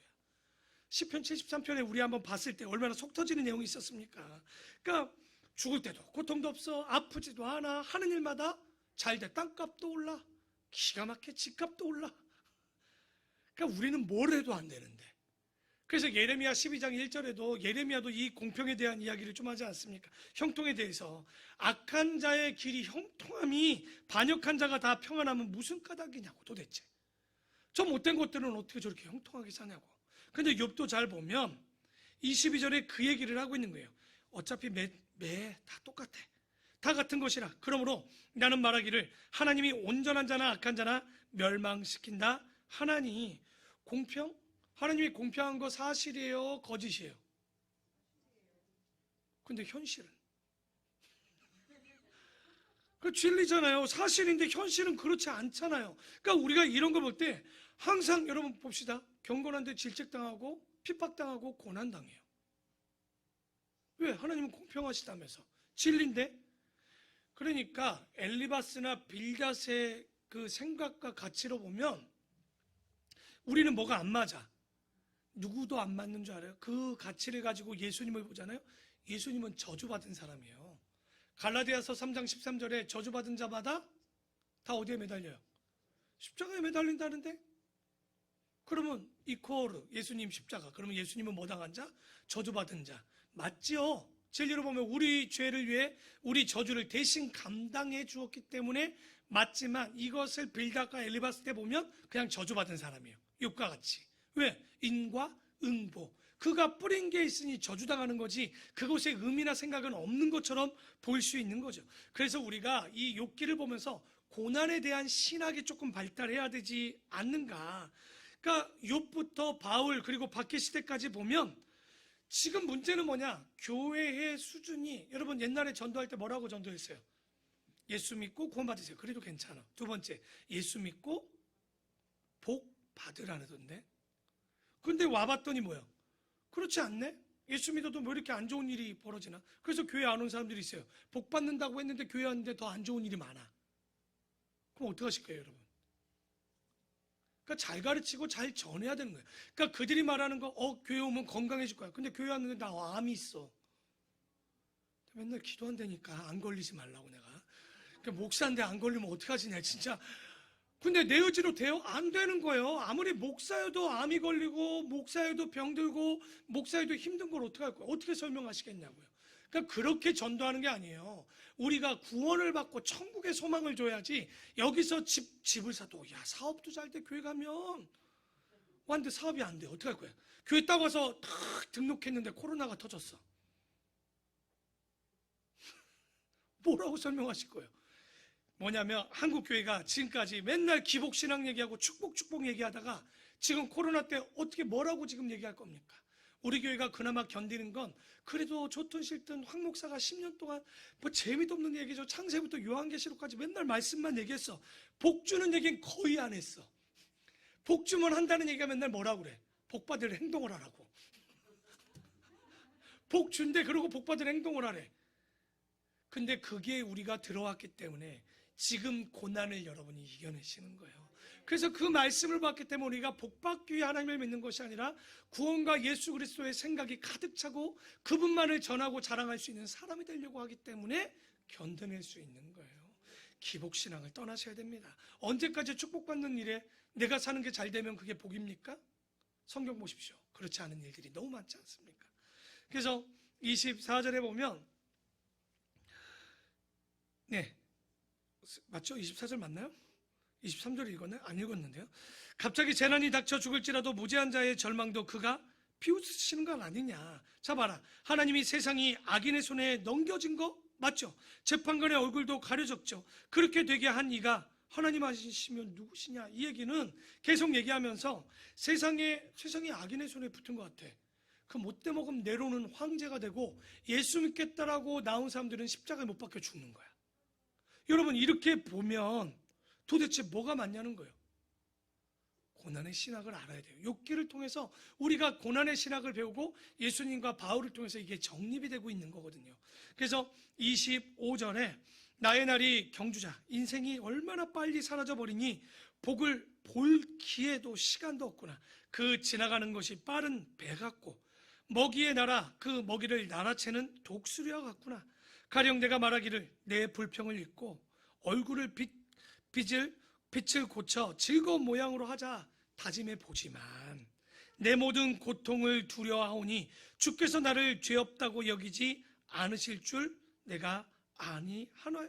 시편 73편에 우리 한번 봤을 때 얼마나 속 터지는 내용이 있었습니까? 그러니까 죽을 때도 고통도 없어. 아프지도 않아. 하는 일마다 잘 돼. 땅값도 올라. 기가 막혀. 집값도 올라. 그러니까 우리는 뭘 해도 안 되는데. 그래서 예레미야 12장 1절에도 예레미야도 이 공평에 대한 이야기를 좀 하지 않습니까? 형통에 대해서 악한 자의 길이 형통함이 반역한 자가 다 평안하면 무슨 까닭이냐고 도대체. 저 못된 것들은 어떻게 저렇게 형통하게 사냐고. 근데 욥도 잘 보면 22절에 그 얘기를 하고 있는 거예요. 어차피 매 다 똑같아. 다 같은 것이라. 그러므로 나는 말하기를 하나님이 온전한 자나 악한 자나 멸망시킨다. 하나님이 공평? 하나님이 공평한 거 사실이에요? 거짓이에요? 근데 현실은? 그 진리잖아요. 사실인데 현실은 그렇지 않잖아요. 그러니까 우리가 이런 거 볼 때 항상 여러분 봅시다. 경건한데 질책당하고 핍박당하고 고난당해요. 왜? 하나님은 공평하시다면서. 진리인데? 그러니까 엘리바스나 빌닷의 그 생각과 가치로 보면 우리는 뭐가 안 맞아. 누구도 안 맞는 줄 알아요? 그 가치를 가지고 예수님을 보잖아요. 예수님은 저주받은 사람이에요. 갈라디아서 3장 13절에 저주받은 자마다 다 어디에 매달려요? 십자가에 매달린다는데? 그러면 이코르 예수님 십자가. 그러면 예수님은 뭐 당한 자? 저주받은 자. 맞지요? 진리로 보면 우리 죄를 위해 우리 저주를 대신 감당해 주었기 때문에 맞지만 이것을 빌닷과 엘리바스 때 보면 그냥 저주받은 사람이에요. 욥과 같이. 왜? 인과 응보. 그가 뿌린 게 있으니 저주당하는 거지 그곳에 의미나 생각은 없는 것처럼 보일 수 있는 거죠. 그래서 우리가 이 욥기를 보면서 고난에 대한 신학이 조금 발달해야 되지 않는가. 그러니까 욥부터 바울 그리고 박해 시대까지 보면 지금 문제는 뭐냐? 교회의 수준이 여러분 옛날에 전도할 때 뭐라고 전도했어요? 예수 믿고 구원 받으세요. 그래도 괜찮아. 두 번째, 예수 믿고 복 받으라는데. 근데 와봤더니 뭐야? 그렇지 않네? 예수 믿어도 뭐 이렇게 안 좋은 일이 벌어지나? 그래서 교회 안 온 사람들이 있어요. 복 받는다고 했는데 교회 왔는데 더 안 좋은 일이 많아. 그럼 어떡하실 거예요, 여러분? 그러니까 잘 가르치고 잘 전해야 되는 거예요. 그러니까 그들이 말하는 거, 교회 오면 건강해질 거야. 근데 교회 왔는데 나 암이 있어. 맨날 기도한다니까 안 걸리지 말라고 내가. 그러니까 목사인데 안 걸리면 어떡하지, 내가 진짜. 근데 내 의지로 돼요? 안 되는 거예요. 아무리 목사여도 암이 걸리고, 목사여도 병들고, 목사여도 힘든 걸 어떻게 할 거예요? 어떻게 설명하시겠냐고요. 그러니까 그렇게 전도하는 게 아니에요. 우리가 구원을 받고 천국의 소망을 줘야지 여기서 집을 사도 야 사업도 잘 돼 교회 가면 왔는데 사업이 안 돼. 어떻게 할 거야? 교회 딱 와서 탁 등록했는데 코로나가 터졌어. 뭐라고 설명하실 거예요? 뭐냐면 한국 교회가 지금까지 맨날 기복신앙 얘기하고 축복 얘기하다가 지금 코로나 때 어떻게 뭐라고 지금 얘기할 겁니까? 우리 교회가 그나마 견디는 건 그래도 좋든 싫든 황 목사가 10년 동안 뭐 재미도 없는 얘기죠. 창세부터 요한계시록까지 맨날 말씀만 얘기했어. 복 주는 얘기는 거의 안 했어. 복 주면 한다는 얘기가 맨날 뭐라고 그래? 복 받을 행동을 하라고. 복 준대 그러고 복 받을 행동을 하래. 근데 그게 우리가 들어왔기 때문에 지금 고난을 여러분이 이겨내시는 거예요. 그래서 그 말씀을 받기 때문에 우리가 복받기 위해 하나님을 믿는 것이 아니라 구원과 예수 그리스도의 생각이 가득 차고 그분만을 전하고 자랑할 수 있는 사람이 되려고 하기 때문에 견뎌낼 수 있는 거예요. 기복신앙을 떠나셔야 됩니다. 언제까지 축복받는 일에 내가 사는 게 잘 되면 그게 복입니까? 성경 보십시오. 그렇지 않은 일들이 너무 많지 않습니까? 그래서 24절에 보면 네, 맞죠? 24절 맞나요? 23절 읽었나요? 안 읽었는데요. 갑자기 재난이 닥쳐 죽을지라도 무죄한 자의 절망도 그가 비웃으시는 건 아니냐. 자 봐라, 하나님이 세상이 악인의 손에 넘겨진 거 맞죠? 재판관의 얼굴도 가려졌죠. 그렇게 되게 한 이가 하나님 아시면 누구시냐? 이 얘기는 계속 얘기하면서 세상이 악인의 손에 붙은 것 같아. 그 못돼 먹으면 내로는 황제가 되고 예수 믿겠다라고 나온 사람들은 십자가에 못 박혀 죽는 거야. 여러분, 이렇게 보면 도대체 뭐가 맞냐는 거예요. 고난의 신학을 알아야 돼요. 욥기를 통해서 우리가 고난의 신학을 배우고 예수님과 바울을 통해서 이게 정립이 되고 있는 거거든요. 그래서 25절에 나의 날이 경주자, 인생이 얼마나 빨리 사라져버리니 복을 볼 기회도 시간도 없구나. 그 지나가는 것이 빠른 배 같고 먹이의 나라, 그 먹이를 날아채는 독수리와 같구나. 가령 내가 말하기를 내 불평을 잊고 얼굴을 빛을 고쳐 즐거운 모양으로 하자 다짐해 보지만 내 모든 고통을 두려워하오니 주께서 나를 죄 없다고 여기지 않으실 줄 내가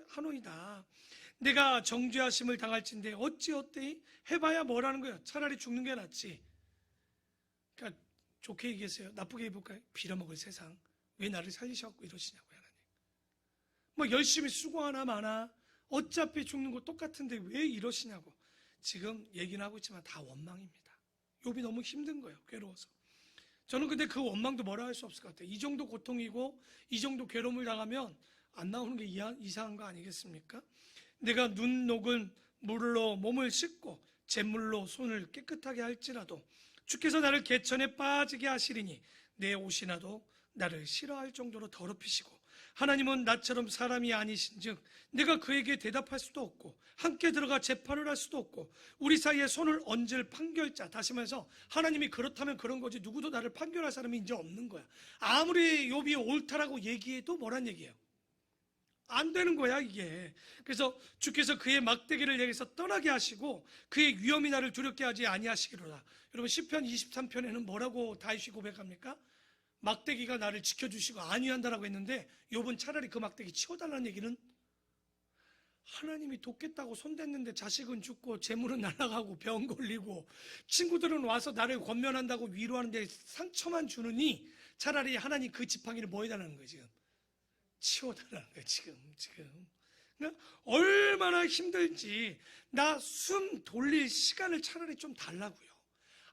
하노이다. 내가 정죄하심을 당할진데 어찌 어때이? 해봐야 뭐라는 거예요. 차라리 죽는 게 낫지. 그러니까 좋게 얘기했어요. 나쁘게 해볼까요? 빌어먹을 세상 왜 나를 살리셔갖고 이러시냐고요. 하나님 뭐 열심히 수고하나 마나 어차피 죽는 거 똑같은데 왜 이러시냐고. 지금 얘기는 하고 있지만 다 원망입니다. 욥이 너무 힘든 거예요. 괴로워서. 저는 근데 그 원망도 뭐라 할 수 없을 것 같아요. 이 정도 고통이고 이 정도 괴로움을 당하면 안 나오는 게 이상한 거 아니겠습니까? 내가 눈 녹은 물로 몸을 씻고 잿물로 손을 깨끗하게 할지라도 주께서 나를 개천에 빠지게 하시리니 내 옷이나도 나를 싫어할 정도로 더럽히시고 하나님은 나처럼 사람이 아니신즉 내가 그에게 대답할 수도 없고 함께 들어가 재판을 할 수도 없고 우리 사이에 손을 얹을 판결자. 다시 말해서 하나님이 그렇다면 그런 거지 누구도 나를 판결할 사람이 이제 없는 거야. 아무리 욥이 옳다라고 얘기해도 뭐란 얘기예요? 안 되는 거야 이게. 그래서 주께서 그의 막대기를 내게서 떠나게 하시고 그의 위험이 나를 두렵게 하지 아니하시기로다. 여러분 시편 23편에는 뭐라고 다윗이 고백합니까? 막대기가 나를 지켜주시고 안위한다라고 했는데 욥은 차라리 그 막대기 치워달라는 얘기는 하나님이 돕겠다고 손댔는데 자식은 죽고 재물은 날아가고 병 걸리고 친구들은 와서 나를 권면한다고 위로하는데 상처만 주느니 차라리 하나님 그 지팡이를 뭐 해달라는 거예요 지금? 치워달라는 거예요 지금. 그러니까 얼마나 힘들지. 나 숨 돌릴 시간을 차라리 좀 달라고요.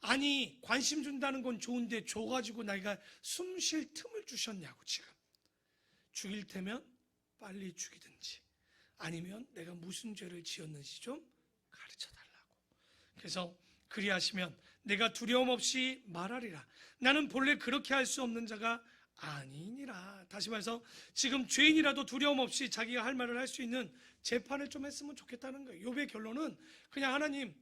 아니 관심 준다는 건 좋은데 줘가지고 내가 숨 쉴 틈을 주셨냐고. 지금 죽일 테면 빨리 죽이든지 아니면 내가 무슨 죄를 지었는지 좀 가르쳐달라고. 그래서 그리하시면 내가 두려움 없이 말하리라. 나는 본래 그렇게 할 수 없는 자가 아니니라. 다시 말해서 지금 죄인이라도 두려움 없이 자기가 할 말을 할 수 있는 재판을 좀 했으면 좋겠다는 거예요. 욥의 결론은 그냥 하나님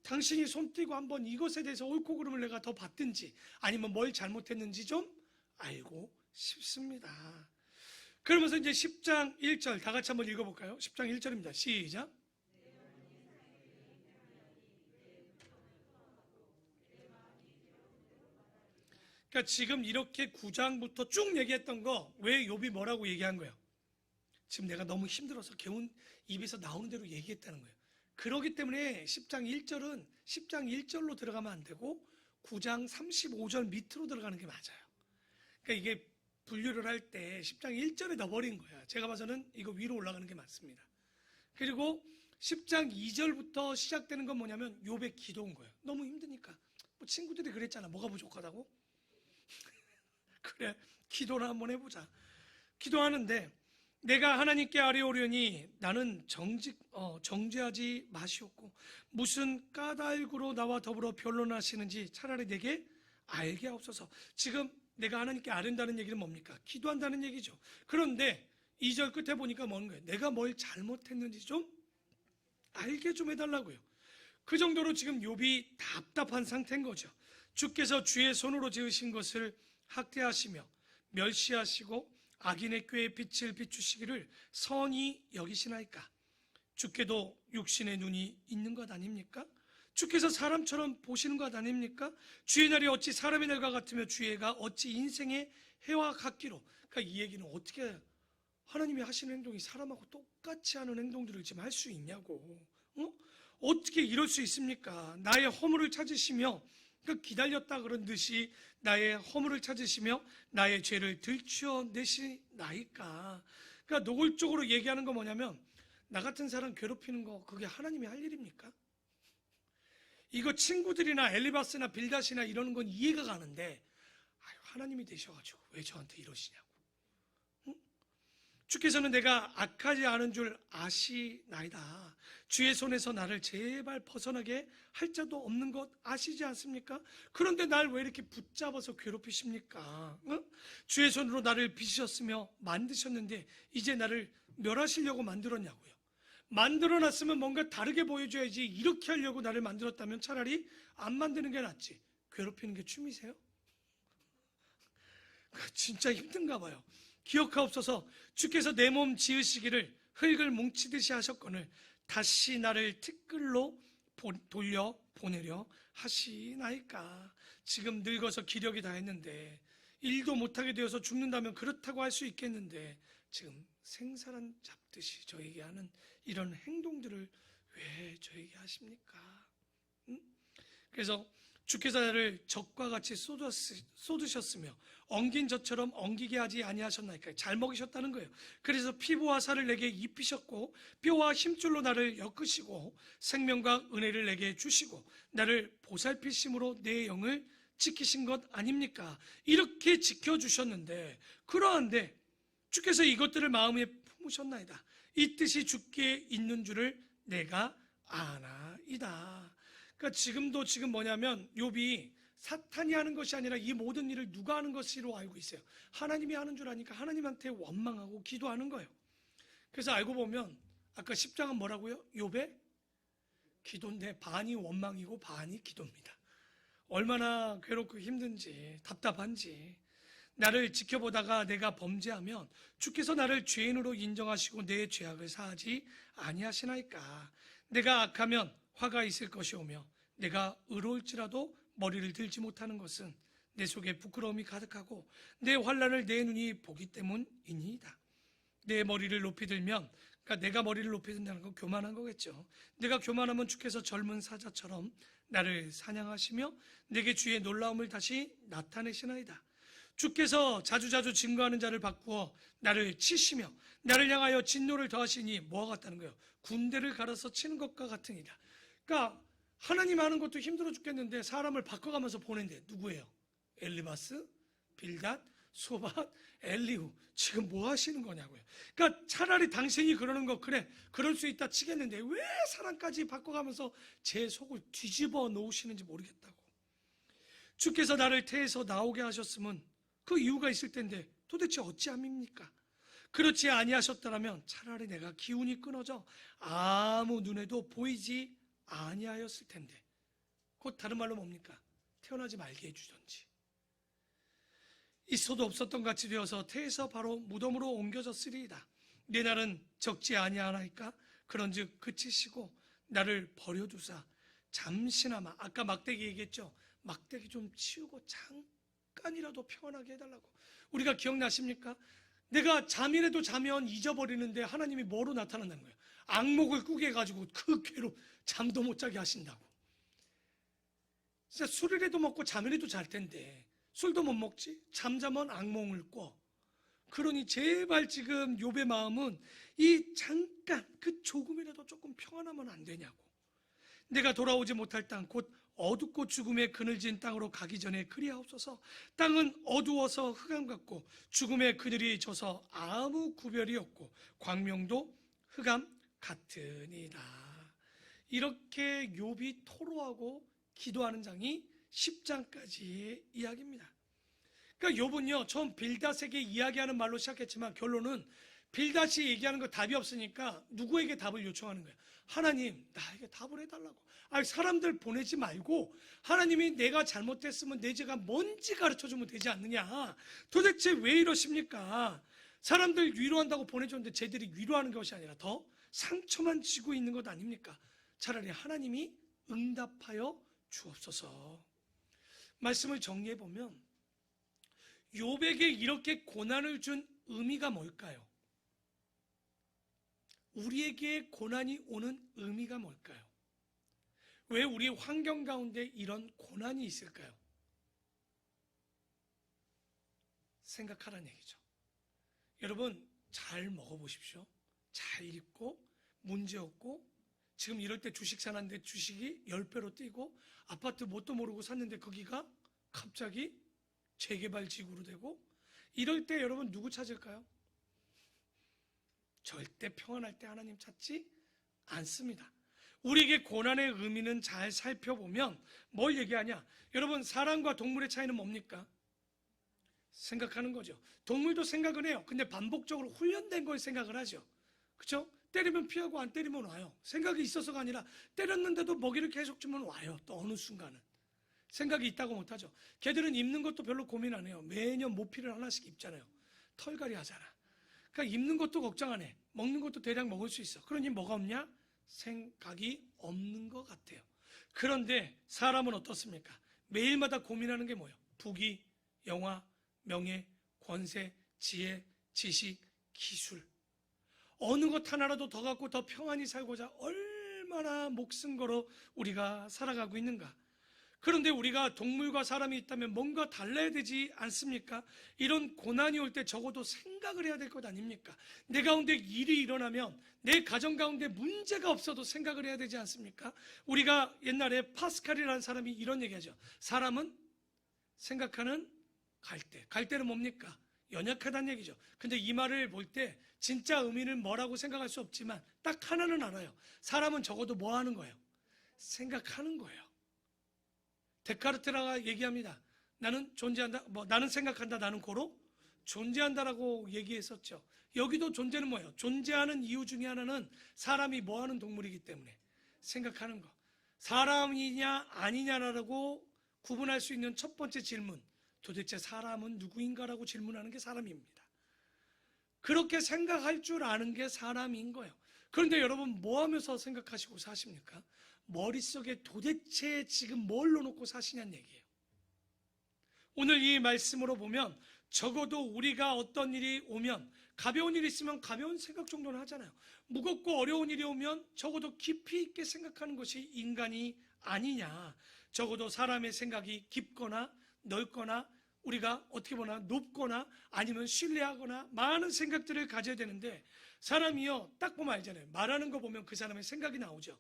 당신이 손 떼고 한번 이것에 대해서 옳고 그름을 내가 더 받든지 아니면 뭘 잘못했는지 좀 알고 싶습니다. 그러면서 이제 10장 1절 다 같이 한번 읽어볼까요? 10장 1절입니다. 시작. 그러니까 지금 이렇게 9장부터 쭉 얘기했던 거 왜 욥이 뭐라고 얘기한 거예요? 지금 내가 너무 힘들어서 개운 입에서 나오는 대로 얘기했다는 거예요. 그렇기 때문에 10장 1절은 10장 1절로 들어가면 안 되고 9장 35절 밑으로 들어가는 게 맞아요. 그러니까 이게 분류를 할 때 10장 1절에 넣어버린 거야. 제가 봐서는 이거 위로 올라가는 게 맞습니다. 그리고 10장 2절부터 시작되는 건 뭐냐면 욥의 기도인 거예요. 너무 힘드니까. 뭐 친구들이 그랬잖아. 뭐가 부족하다고? 그래, 기도를 한번 해보자. 기도하는데 내가 하나님께 아뢰오려니 나는 정죄하지 마시옵고 무슨 까닭으로 나와 더불어 변론하시는지 차라리 내게 알게 하옵소서. 지금 내가 하나님께 아른다는 얘기는 뭡니까? 기도한다는 얘기죠. 그런데 2절 끝에 보니까 뭐는 거예요? 내가 뭘 잘못했는지 좀 알게 좀 해달라고요. 그 정도로 지금 욥이 답답한 상태인 거죠. 주께서 주의 손으로 지으신 것을 학대하시며 멸시하시고 악인의 꾀에 빛을 비추시기를 선히 여기시나이까? 주께도 육신의 눈이 있는 것 아닙니까? 주께서 사람처럼 보시는 것 아닙니까? 주의 날이 어찌 사람의 날과 같으며 주의 해가 어찌 인생의 해와 같기로. 그러니까 이 얘기는 어떻게 하나님이 하시는 행동이 사람하고 똑같이 하는 행동들을 지금 할 수 있냐고. 어떻게 이럴 수 있습니까? 나의 허물을 찾으시며, 그러니까 기다렸다 그런 듯이 나의 허물을 찾으시며 나의 죄를 들추어내시나이까. 그러니까 노골적으로 얘기하는 거 뭐냐면, 나 같은 사람 괴롭히는 거 그게 하나님이 할 일입니까? 이거 친구들이나 엘리바스나 빌닷이나 이러는 건 이해가 가는데, 하나님이 되셔가지고 왜 저한테 이러시냐고. 주께서는 내가 악하지 않은 줄 아시나이다. 주의 손에서 나를 제발 벗어나게 할 자도 없는 것 아시지 않습니까? 그런데 날 왜 이렇게 붙잡아서 괴롭히십니까? 주의 손으로 나를 빚으셨으며 만드셨는데 이제 나를 멸하시려고 만들었냐고요. 만들어놨으면 뭔가 다르게 보여줘야지. 이렇게 하려고 나를 만들었다면 차라리 안 만드는 게 낫지. 괴롭히는 게 취미세요? 진짜 힘든가 봐요. 기억하옵소서. 주께서 내 몸 지으시기를 흙을 뭉치듯이 하셨거늘 다시 나를 티끌로 돌려 보내려 하시나이까. 지금 늙어서 기력이 다 했는데 일도 못하게 되어서 죽는다면 그렇다고 할 수 있겠는데 지금 생사람 잡듯이 저에게 하는 이런 행동들을 왜 저에게 하십니까? 그래서 주께서 나를 적과 같이 쏟으셨으며 엉긴 젖처럼 엉기게 하지 아니하셨나이까. 잘 먹이셨다는 거예요. 그래서 피부와 살을 내게 입히셨고 뼈와 힘줄로 나를 엮으시고 생명과 은혜를 내게 주시고 나를 보살피심으로 내 영을 지키신 것 아닙니까? 이렇게 지켜주셨는데, 그러한데 주께서 이것들을 마음에 품으셨나이다. 이 뜻이 주께 있는 줄을 내가 아나이다. 그러니까 지금 뭐냐면 욥이 사탄이 하는 것이 아니라 이 모든 일을 누가 하는 것으로 알고 있어요. 하나님이 하는 줄 아니까 하나님한테 원망하고 기도하는 거예요. 그래서 알고 보면 아까 10장은 뭐라고요? 욥의 기도인데 반이 원망이고 반이 기도입니다. 얼마나 괴롭고 힘든지 답답한지. 나를 지켜보다가 내가 범죄하면 주께서 나를 죄인으로 인정하시고 내 죄악을 사하지 아니하시나이까. 내가 악하면 화가 있을 것이오며 내가 의로울지라도 머리를 들지 못하는 것은 내 속에 부끄러움이 가득하고 내 환난을 내 눈이 보기 때문이니이다. 내 머리를 높이 들면, 그러니까 내가 머리를 높이 든다는 건 교만한 거겠죠. 내가 교만하면 주께서 젊은 사자처럼 나를 사냥하시며 내게 주의 놀라움을 다시 나타내시나이다. 주께서 자주자주 증거하는 자를 바꾸어 나를 치시며 나를 향하여 진노를 더하시니 뭐와 같다는 거예요? 군대를 갈아서 치는 것과 같으니라. 그러니까 하나님 하는 것도 힘들어 죽겠는데 사람을 바꿔가면서 보낸대. 누구예요? 엘리바스, 빌닷, 소밧, 엘리후. 지금 뭐 하시는 거냐고요. 그러니까 차라리 당신이 그러는 거 그래 그럴 수 있다 치겠는데 왜 사람까지 바꿔가면서 제 속을 뒤집어 놓으시는지 모르겠다고. 주께서 나를 태에서 나오게 하셨으면 그 이유가 있을 텐데 도대체 어찌함입니까? 그렇지 아니하셨더라면 차라리 내가 기운이 끊어져 아무 눈에도 보이지 아니하였을 텐데, 곧 다른 말로 뭡니까? 태어나지 말게 해주던지. 있어도 없었던 같이 되어서 태에서 바로 무덤으로 옮겨졌으리이다. 내 날은 적지 아니하나이까? 그런즉 그치시고 나를 버려두사 잠시나마, 아까 막대기 얘기했죠? 막대기 좀 치우고 잠깐이라도 평안하게 해달라고. 우리가 기억나십니까? 내가 잠이라도 자면 잊어버리는데 하나님이 뭐로 나타난다는 거예요? 악목을 꾸게 해가지고 그 괴로 잠도 못 자게 하신다고. 진짜 술이라도 먹고 잠이라도 잘 텐데 술도 못 먹지? 잠자면 악몽을 꿔. 그러니 제발 지금 욥의 마음은 이 잠깐 그 조금이라도 조금 평안하면 안 되냐고. 내가 돌아오지 못할 땅 곧 어둡고 죽음의 그늘진 땅으로 가기 전에 그리하옵소서. 땅은 어두워서 흑암 같고 죽음의 그늘이 져서 아무 구별이 없고 광명도 흑암 같으니라. 이렇게 욥이 토로하고 기도하는 장이 10장까지의 이야기입니다. 그러니까 욥은요 처음 빌닷에게 이야기하는 말로 시작했지만 결론은 빌닷이 얘기하는 거 답이 없으니까 누구에게 답을 요청하는 거야? 하나님, 나에게 답을 해달라고. 아니, 사람들 보내지 말고 하나님이 내가 잘못했으면 내 죄가 뭔지 가르쳐주면 되지 않느냐. 도대체 왜 이러십니까? 사람들 위로한다고 보내줬는데 쟤들이 위로하는 것이 아니라 더 상처만 지고 있는 것 아닙니까? 차라리 하나님이 응답하여 주옵소서. 말씀을 정리해 보면 욥에게 이렇게 고난을 준 의미가 뭘까요? 우리에게 고난이 오는 의미가 뭘까요? 왜 우리 환경 가운데 이런 고난이 있을까요? 생각하라는 얘기죠. 여러분, 잘 먹어보십시오. 잘 읽고 문제 없고, 지금 이럴 때 주식 사놨는데 주식이 10배로 뛰고, 아파트 뭣도 모르고 샀는데 거기가 갑자기 재개발 지구로 되고, 이럴 때 여러분 누구 찾을까요? 절대 평안할 때 하나님 찾지 않습니다. 우리에게 고난의 의미는 잘 살펴보면 뭘 얘기하냐? 여러분, 사람과 동물의 차이는 뭡니까? 생각하는 거죠. 동물도 생각을 해요. 근데 반복적으로 훈련된 걸 생각을 하죠. 그렇죠? 때리면 피하고 안 때리면 와요. 생각이 있어서가 아니라 때렸는데도 먹이를 계속 주면 와요. 또 어느 순간은. 생각이 있다고 못하죠. 걔들은 입는 것도 별로 고민 안 해요. 매년 모피를 하나씩 입잖아요. 털갈이 하잖아. 그러니까 입는 것도 걱정 안 해. 먹는 것도 대략 먹을 수 있어. 그러니 뭐가 없냐? 생각이 없는 것 같아요. 그런데 사람은 어떻습니까? 매일마다 고민하는 게 뭐예요? 부귀, 영화, 명예, 권세, 지혜, 지식, 기술. 어느 것 하나라도 더 갖고 더 평안히 살고자 얼마나 목숨 걸어 우리가 살아가고 있는가. 그런데 우리가 동물과 사람이 있다면 뭔가 달라야 되지 않습니까? 이런 고난이 올 때 적어도 생각을 해야 될 것 아닙니까? 내 가운데 일이 일어나면 내 가정 가운데 문제가 없어도 생각을 해야 되지 않습니까? 우리가 옛날에 파스칼이라는 사람이 이런 얘기하죠. 사람은 생각하는 갈대. 갈대는 뭡니까? 연약하다는 얘기죠. 근데 이 말을 볼 때 진짜 의미는 뭐라고 생각할 수 없지만 딱 하나는 알아요. 사람은 적어도 뭐 하는 거예요? 생각하는 거예요. 데카르트가 얘기합니다. 나는 존재한다, 나는 생각한다, 나는 고로 존재한다라고 얘기했었죠. 여기도 존재는 뭐예요? 존재하는 이유 중에 하나는 사람이 뭐 하는 동물이기 때문에 생각하는 거. 사람이냐 아니냐라고 구분할 수 있는 첫 번째 질문. 도대체 사람은 누구인가라고 질문하는 게 사람입니다. 그렇게 생각할 줄 아는 게 사람인 거예요. 그런데 여러분 뭐 하면서 생각하시고 사십니까? 머릿속에 도대체 지금 뭘 넣어놓고 사시냐는 얘기예요. 오늘 이 말씀으로 보면 적어도 우리가 어떤 일이 오면 가벼운 일이 있으면 가벼운 생각 정도는 하잖아요. 무겁고 어려운 일이 오면 적어도 깊이 있게 생각하는 것이 인간이 아니냐. 적어도 사람의 생각이 깊거나 넓거나 우리가 어떻게 보나 높거나 아니면 신뢰하거나 많은 생각들을 가져야 되는데 사람이요 딱 보면 알잖아요. 말하는 거 보면 그 사람의 생각이 나오죠.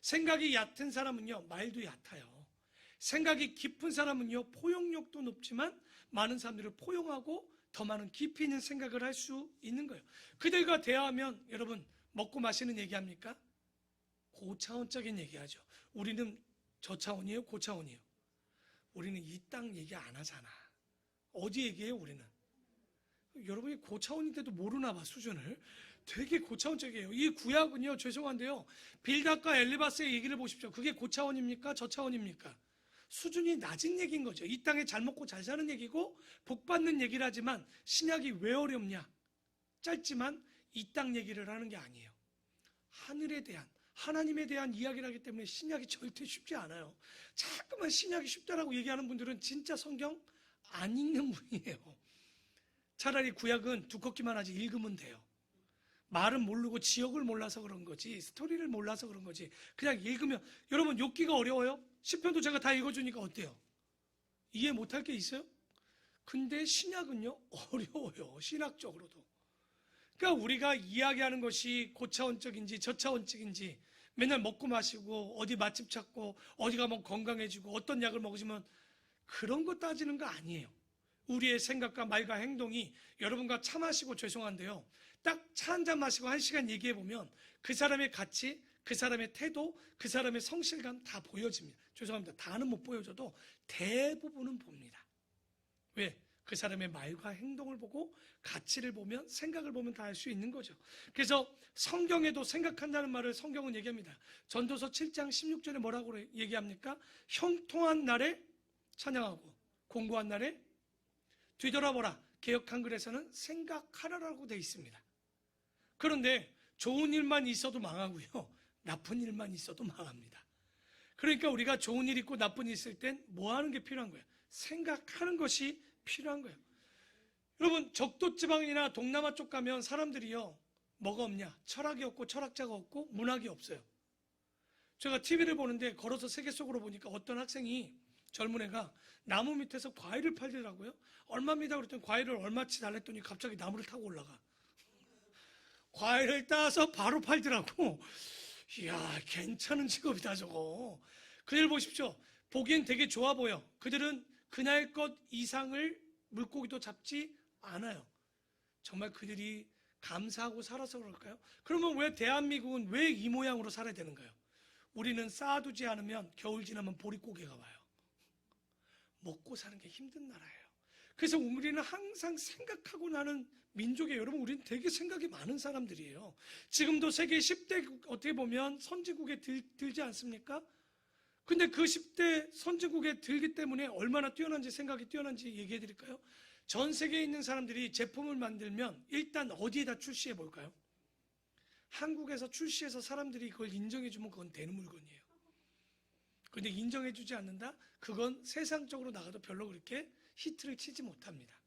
생각이 얕은 사람은요 말도 얕아요. 생각이 깊은 사람은요 포용력도 높지만 많은 사람들을 포용하고 더 많은 깊이 있는 생각을 할 수 있는 거예요. 그들과 대화하면 여러분 먹고 마시는 얘기합니까? 고차원적인 얘기하죠. 우리는 저차원이에요? 고차원이에요? 우리는 이 땅 얘기 안 하잖아. 어디 얘기해요 우리는? 여러분이 고차원인데도 모르나 봐 수준을. 되게 고차원적이에요. 이 구약은요 죄송한데요 빌닷과 엘리바스의 얘기를 보십시오. 그게 고차원입니까? 저차원입니까? 수준이 낮은 얘기인 거죠. 이 땅에 잘 먹고 잘 사는 얘기고 복 받는 얘기를 하지만 신약이 왜 어렵냐? 짧지만 이 땅 얘기를 하는 게 아니에요. 하늘에 대한 하나님에 대한 이야기를 하기 때문에 신약이 절대 쉽지 않아요. 자꾸만 신약이 쉽다라고 얘기하는 분들은 진짜 성경 안 읽는 분이에요. 차라리 구약은 두껍기만 하지 읽으면 돼요. 말은 모르고 지역을 몰라서 그런 거지 스토리를 몰라서 그런 거지 그냥 읽으면 여러분 욥기가 어려워요? 시편도 제가 다 읽어주니까 어때요? 이해 못할 게 있어요? 근데 신약은요 어려워요. 신학적으로도. 그러니까 우리가 이야기하는 것이 고차원적인지 저차원적인지 맨날 먹고 마시고 어디 맛집 찾고 어디 가면 건강해지고 어떤 약을 먹으시면 그런 거 따지는 거 아니에요. 우리의 생각과 말과 행동이 여러분과 차 마시고 죄송한데요 딱 차 한 잔 마시고 1시간 얘기해 보면 그 사람의 가치, 그 사람의 태도, 그 사람의 성실감 다 보여집니다. 죄송합니다. 다는 못 보여줘도 대부분은 봅니다. 왜? 그 사람의 말과 행동을 보고 가치를 보면 생각을 보면 다 알 수 있는 거죠. 그래서 성경에도 생각한다는 말을 성경은 얘기합니다. 전도서 7장 16절에 뭐라고 얘기합니까? 형통한 날에 찬양하고 공고한 날에 뒤돌아보라. 개역 한글에서는 생각하라라고 되어 있습니다. 그런데 좋은 일만 있어도 망하고요, 나쁜 일만 있어도 망합니다. 그러니까 우리가 좋은 일 있고 나쁜 일 있을 땐 뭐 하는 게 필요한 거예요? 생각하는 것이 필요한 거예요. 여러분, 적도지방이나 동남아 쪽 가면 사람들이요, 뭐가 없냐? 철학이 없고 철학자가 없고 문학이 없어요. 제가 TV를 보는데 걸어서 세계 속으로 보니까 어떤 학생이, 젊은 애가 나무 밑에서 과일을 팔더라고요. 얼마입니다 그랬더니 과일을 얼마치 달랬더니 갑자기 나무를 타고 올라가. 과일을 따서 바로 팔더라고. 이야, 괜찮은 직업이다 저거. 그들 보십시오. 보기엔 되게 좋아 보여. 그들은 그날 것 이상을 물고기도 잡지 않아요. 정말 그들이 감사하고 살아서 그럴까요? 그러면 왜 대한민국은 왜 이 모양으로 살아야 되는가요? 우리는 쌓아두지 않으면 겨울 지나면 보릿고개가 와요. 먹고 사는 게 힘든 나라예요. 그래서 우리는 항상 생각하고 나는 민족이에요. 여러분, 우리는 되게 생각이 많은 사람들이에요. 지금도 세계 10대 어떻게 보면 선진국에 들지 않습니까? 근데 그 10대 선진국에 들기 때문에 얼마나 뛰어난지, 생각이 뛰어난지 얘기해 드릴까요? 전 세계에 있는 사람들이 제품을 만들면 일단 어디에다 출시해 볼까요? 한국에서 출시해서 사람들이 그걸 인정해 주면 그건 되는 물건이에요. 근데 인정해 주지 않는다? 그건 세상적으로 나가도 별로 그렇게 히트를 치지 못합니다.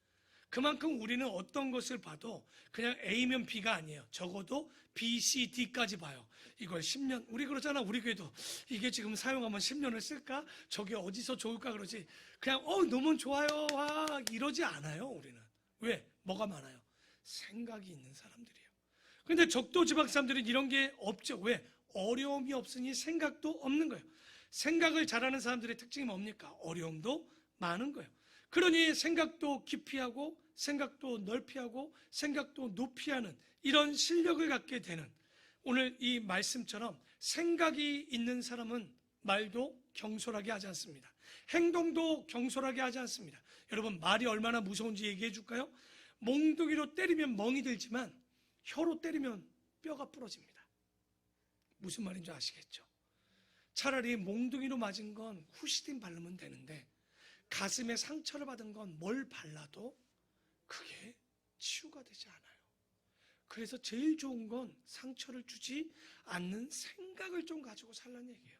그만큼 우리는 어떤 것을 봐도 그냥 A면 B가 아니에요. 적어도 B, C, D까지 봐요. 이걸 10년, 우리 그러잖아. 우리 교회도 이게 지금 사용하면 10년을 쓸까? 저게 어디서 좋을까? 그러지. 그냥 너무 좋아요. 이러지 않아요. 우리는. 왜? 뭐가 많아요? 생각이 있는 사람들이에요. 근데 적도 지방 사람들은 이런 게 없죠. 왜? 어려움이 없으니 생각도 없는 거예요. 생각을 잘하는 사람들의 특징이 뭡니까? 어려움도 많은 거예요. 그러니 생각도 깊이 하고 생각도 넓이 하고 생각도 높이 하는 이런 실력을 갖게 되는, 오늘 이 말씀처럼 생각이 있는 사람은 말도 경솔하게 하지 않습니다. 행동도 경솔하게 하지 않습니다. 여러분, 말이 얼마나 무서운지 얘기해 줄까요? 몽둥이로 때리면 멍이 들지만 혀로 때리면 뼈가 부러집니다. 무슨 말인지 아시겠죠? 차라리 몽둥이로 맞은 건 후시딘 바르면 되는데 가슴에 상처를 받은 건 뭘 발라도 그게 치유가 되지 않아요. 그래서 제일 좋은 건 상처를 주지 않는 생각을 좀 가지고 살라는 얘기예요.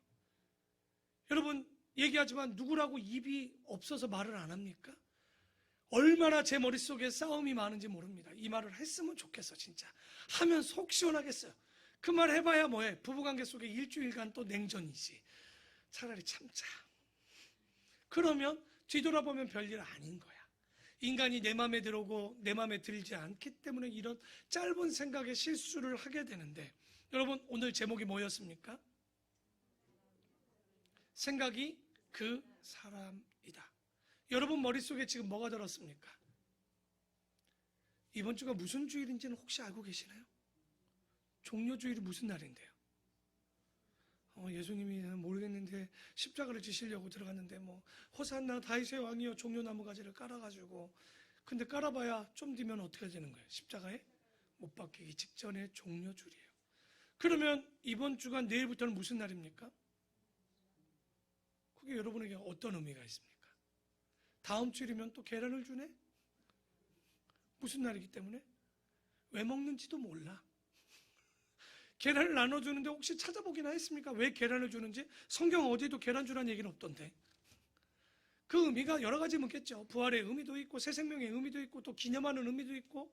여러분, 얘기하지만 누구라고 입이 없어서 말을 안 합니까? 얼마나 제 머릿속에 싸움이 많은지 모릅니다. 이 말을 했으면 좋겠어. 진짜 하면 속 시원하겠어요. 그 말 해봐야 뭐해? 부부관계 속에 일주일간 또 냉전이지. 차라리 참자. 그러면 뒤돌아보면 별일 아닌 거야. 인간이 내 마음에 들어오고 내 마음에 들지 않기 때문에 이런 짧은 생각에 실수를 하게 되는데, 여러분, 오늘 제목이 뭐였습니까? 생각이 그 사람이다. 여러분 머릿속에 지금 뭐가 들었습니까? 이번 주가 무슨 주일인지는 혹시 알고 계시나요? 종료주일이 무슨 날인데요? 예수님이 모르겠는데 십자가를 지시려고 들어갔는데 호산나 다윗의 왕이여 종려나무 가지를 깔아가지고, 근데 깔아봐야 좀 뒤면 어떻게 되는 거예요? 십자가에 못 박히기 직전에 종료주일이에요. 그러면 이번 주간 내일부터는 무슨 날입니까? 그게 여러분에게 어떤 의미가 있습니까? 다음 주일이면 또 계란을 주네? 무슨 날이기 때문에? 왜 먹는지도 몰라. 계란을 나눠주는데 혹시 찾아보기나 했습니까? 왜 계란을 주는지? 성경 어디도 계란 주라는 얘기는 없던데. 그 의미가 여러 가지 묻겠죠. 부활의 의미도 있고 새 생명의 의미도 있고 또 기념하는 의미도 있고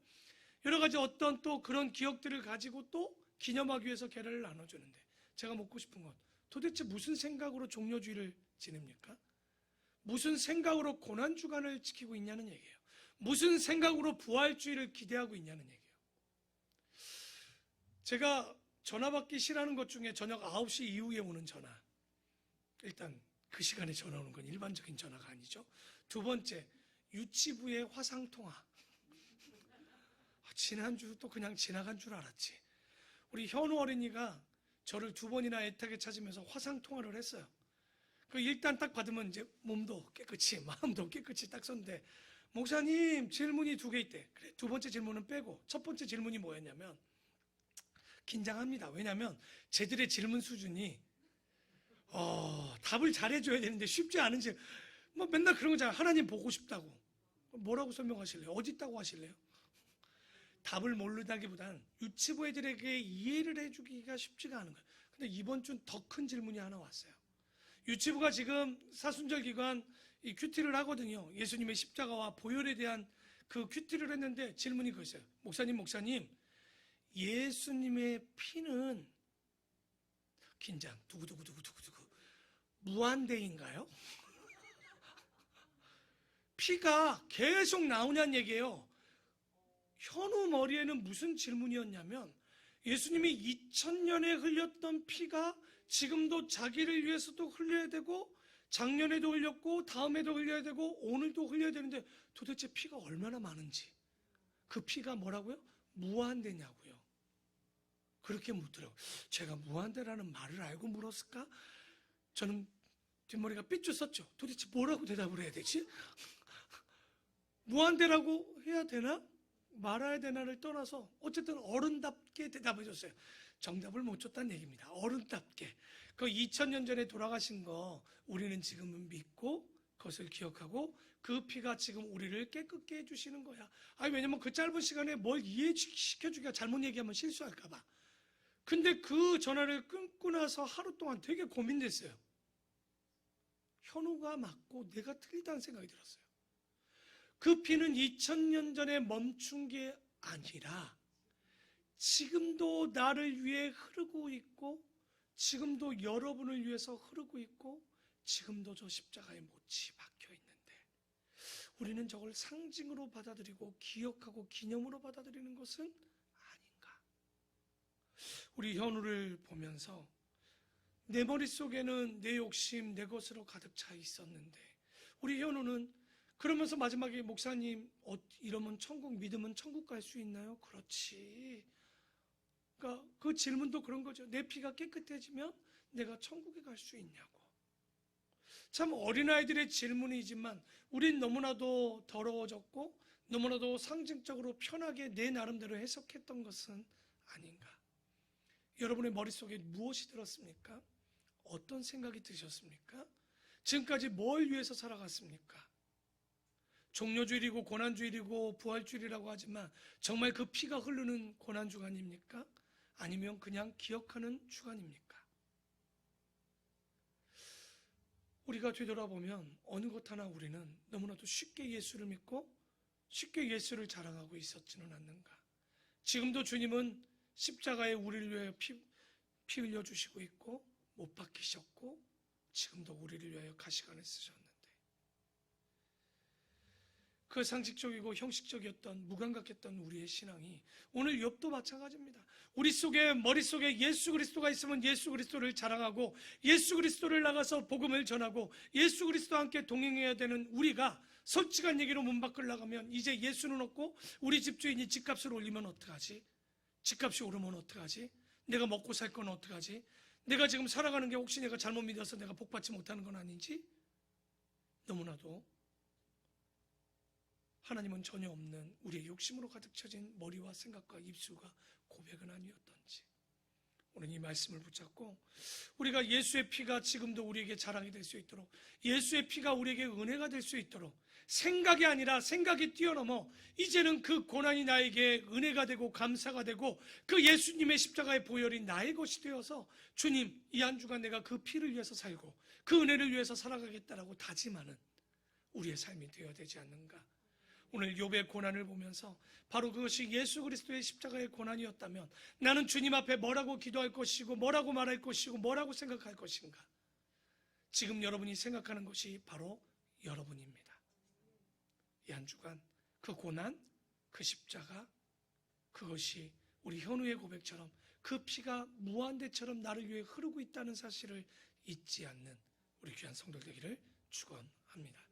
여러 가지 어떤 또 그런 기억들을 가지고 또 기념하기 위해서 계란을 나눠주는데, 제가 묻고 싶은 건 도대체 무슨 생각으로 종료주의를 지냅니까? 무슨 생각으로 고난주간을 지키고 있냐는 얘기예요. 무슨 생각으로 부활주의를 기대하고 있냐는 얘기예요. 제가 전화 받기 싫어하는 것 중에 저녁 9시 이후에 오는 전화. 일단 그 시간에 전화 오는 건 일반적인 전화가 아니죠. 두 번째, 유치부의 화상통화. 지난주 또 그냥 지나간 줄 알았지. 우리 현우 어린이가 저를 2번이나 애타게 찾으면서 화상통화를 했어요. 그 일단 딱 받으면 이제 몸도 깨끗이 마음도 깨끗이 딱 썼는데 목사님 질문이 2개 있대. 그래, 2번째 질문은 빼고 첫 번째 질문이 뭐였냐면 긴장합니다. 왜냐하면 쟤들의 질문 수준이 답을 잘해줘야 되는데 쉽지 않은지 뭐 맨날 그런 거잖아요. 하나님 보고 싶다고. 뭐라고 설명하실래요? 어디 있다고 하실래요? 답을 모른다기보다는 유치부 애들에게 이해를 해주기가 쉽지가 않은 거예요. 근데 이번 주는 더 큰 질문이 하나 왔어요. 유치부가 지금 사순절 기간 이 큐티를 하거든요. 예수님의 십자가와 보혈에 대한 그 큐티를 했는데 질문이 그거였어요. 목사님, 예수님의 피는 긴장, 두구두구두구두구두구 무한대인가요? 피가 계속 나오냐는 얘기예요. 현우 머리에는 무슨 질문이었냐면 예수님이 2000년에 흘렸던 피가 지금도 자기를 위해서도 흘려야 되고 작년에도 흘렸고 다음에도 흘려야 되고 오늘도 흘려야 되는데 도대체 피가 얼마나 많은지, 그 피가 뭐라고요? 무한대냐고요. 그렇게 묻더라고요. 제가 무한대라는 말을 알고 물었을까? 저는 뒷머리가 삐뚤었죠. 도대체 뭐라고 대답을 해야 되지? 무한대라고 해야 되나? 말아야 되나를 떠나서 어쨌든 어른답게 대답해 줬어요. 정답을 못 줬다는 얘기입니다. 어른답게. 그 2000년 전에 돌아가신 거 우리는 지금은 믿고 그것을 기억하고 그 피가 지금 우리를 깨끗게 해주시는 거야. 아니, 왜냐면 그 짧은 시간에 뭘 이해시켜주기가 잘못 얘기하면 실수할까봐. 근데 그 전화를 끊고 나서 하루 동안 되게 고민됐어요. 현우가 맞고 내가 틀리다는 생각이 들었어요. 그 피는 2000년 전에 멈춘 게 아니라 지금도 나를 위해 흐르고 있고 지금도 여러분을 위해서 흐르고 있고 지금도 저 십자가에 못이 박혀 있는데 우리는 저걸 상징으로 받아들이고 기억하고 기념으로 받아들이는 것은 아닌가. 우리 현우를 보면서 내 머릿속에는 내 욕심, 내 것으로 가득 차 있었는데 우리 현우는 그러면서 마지막에 목사님 이러면 천국 믿으면 천국 갈 수 있나요? 그렇지. 그러니까 그 질문도 그런 거죠. 내 피가 깨끗해지면 내가 천국에 갈 수 있냐고. 참 어린아이들의 질문이지만 우린 너무나도 더러워졌고 너무나도 상징적으로 편하게 내 나름대로 해석했던 것은 아닌가. 여러분의 머릿속에 무엇이 들었습니까? 어떤 생각이 드셨습니까? 지금까지 뭘 위해서 살아갔습니까? 종료주일이고 고난주일이고 부활주일이라고 하지만 정말 그 피가 흐르는 고난주간입니까? 아니면 그냥 기억하는 주간입니까? 우리가 되돌아보면 어느 것 하나 우리는 너무나도 쉽게 예수를 믿고 쉽게 예수를 자랑하고 있었지는 않는가. 지금도 주님은 십자가에 우리를 위하여 피 흘려주시고 있고 못 박히셨고 지금도 우리를 위하여 가시관을 쓰셨는데 그 상식적이고 형식적이었던 무감각했던 우리의 신앙이 오늘 욥도 마찬가지입니다. 우리 속에 머릿속에 예수 그리스도가 있으면 예수 그리스도를 자랑하고 예수 그리스도를 나가서 복음을 전하고 예수 그리스도와 함께 동행해야 되는 우리가 솔직한 얘기로 문 밖을 나가면 이제 예수는 없고 우리 집주인이 집값을 올리면 어떡하지? 집값이 오르면 어떡하지? 내가 먹고 살 건 어떡하지? 내가 지금 살아가는 게 혹시 내가 잘못 믿어서 내가 복받지 못하는 건 아닌지? 너무나도 하나님은 전혀 없는 우리의 욕심으로 가득 차진 머리와 생각과 입술과 고백은 아니었던지 오늘 이 말씀을 붙잡고 우리가 예수의 피가 지금도 우리에게 자랑이 될 수 있도록 예수의 피가 우리에게 은혜가 될 수 있도록 생각이 아니라 생각이 뛰어넘어 이제는 그 고난이 나에게 은혜가 되고 감사가 되고 그 예수님의 십자가의 보혈이 나의 것이 되어서 주님 이 한 주간 내가 그 피를 위해서 살고 그 은혜를 위해서 살아가겠다라고 다짐하는 우리의 삶이 되어야 되지 않는가. 오늘 욥의 고난을 보면서 바로 그것이 예수 그리스도의 십자가의 고난이었다면 나는 주님 앞에 뭐라고 기도할 것이고 뭐라고 말할 것이고 뭐라고 생각할 것인가. 지금 여러분이 생각하는 것이 바로 여러분입니다. 이 한 주간 그 고난, 그 십자가 그것이 우리 현우의 고백처럼 그 피가 무한대처럼 나를 위해 흐르고 있다는 사실을 잊지 않는 우리 귀한 성도들 되기를 축원합니다.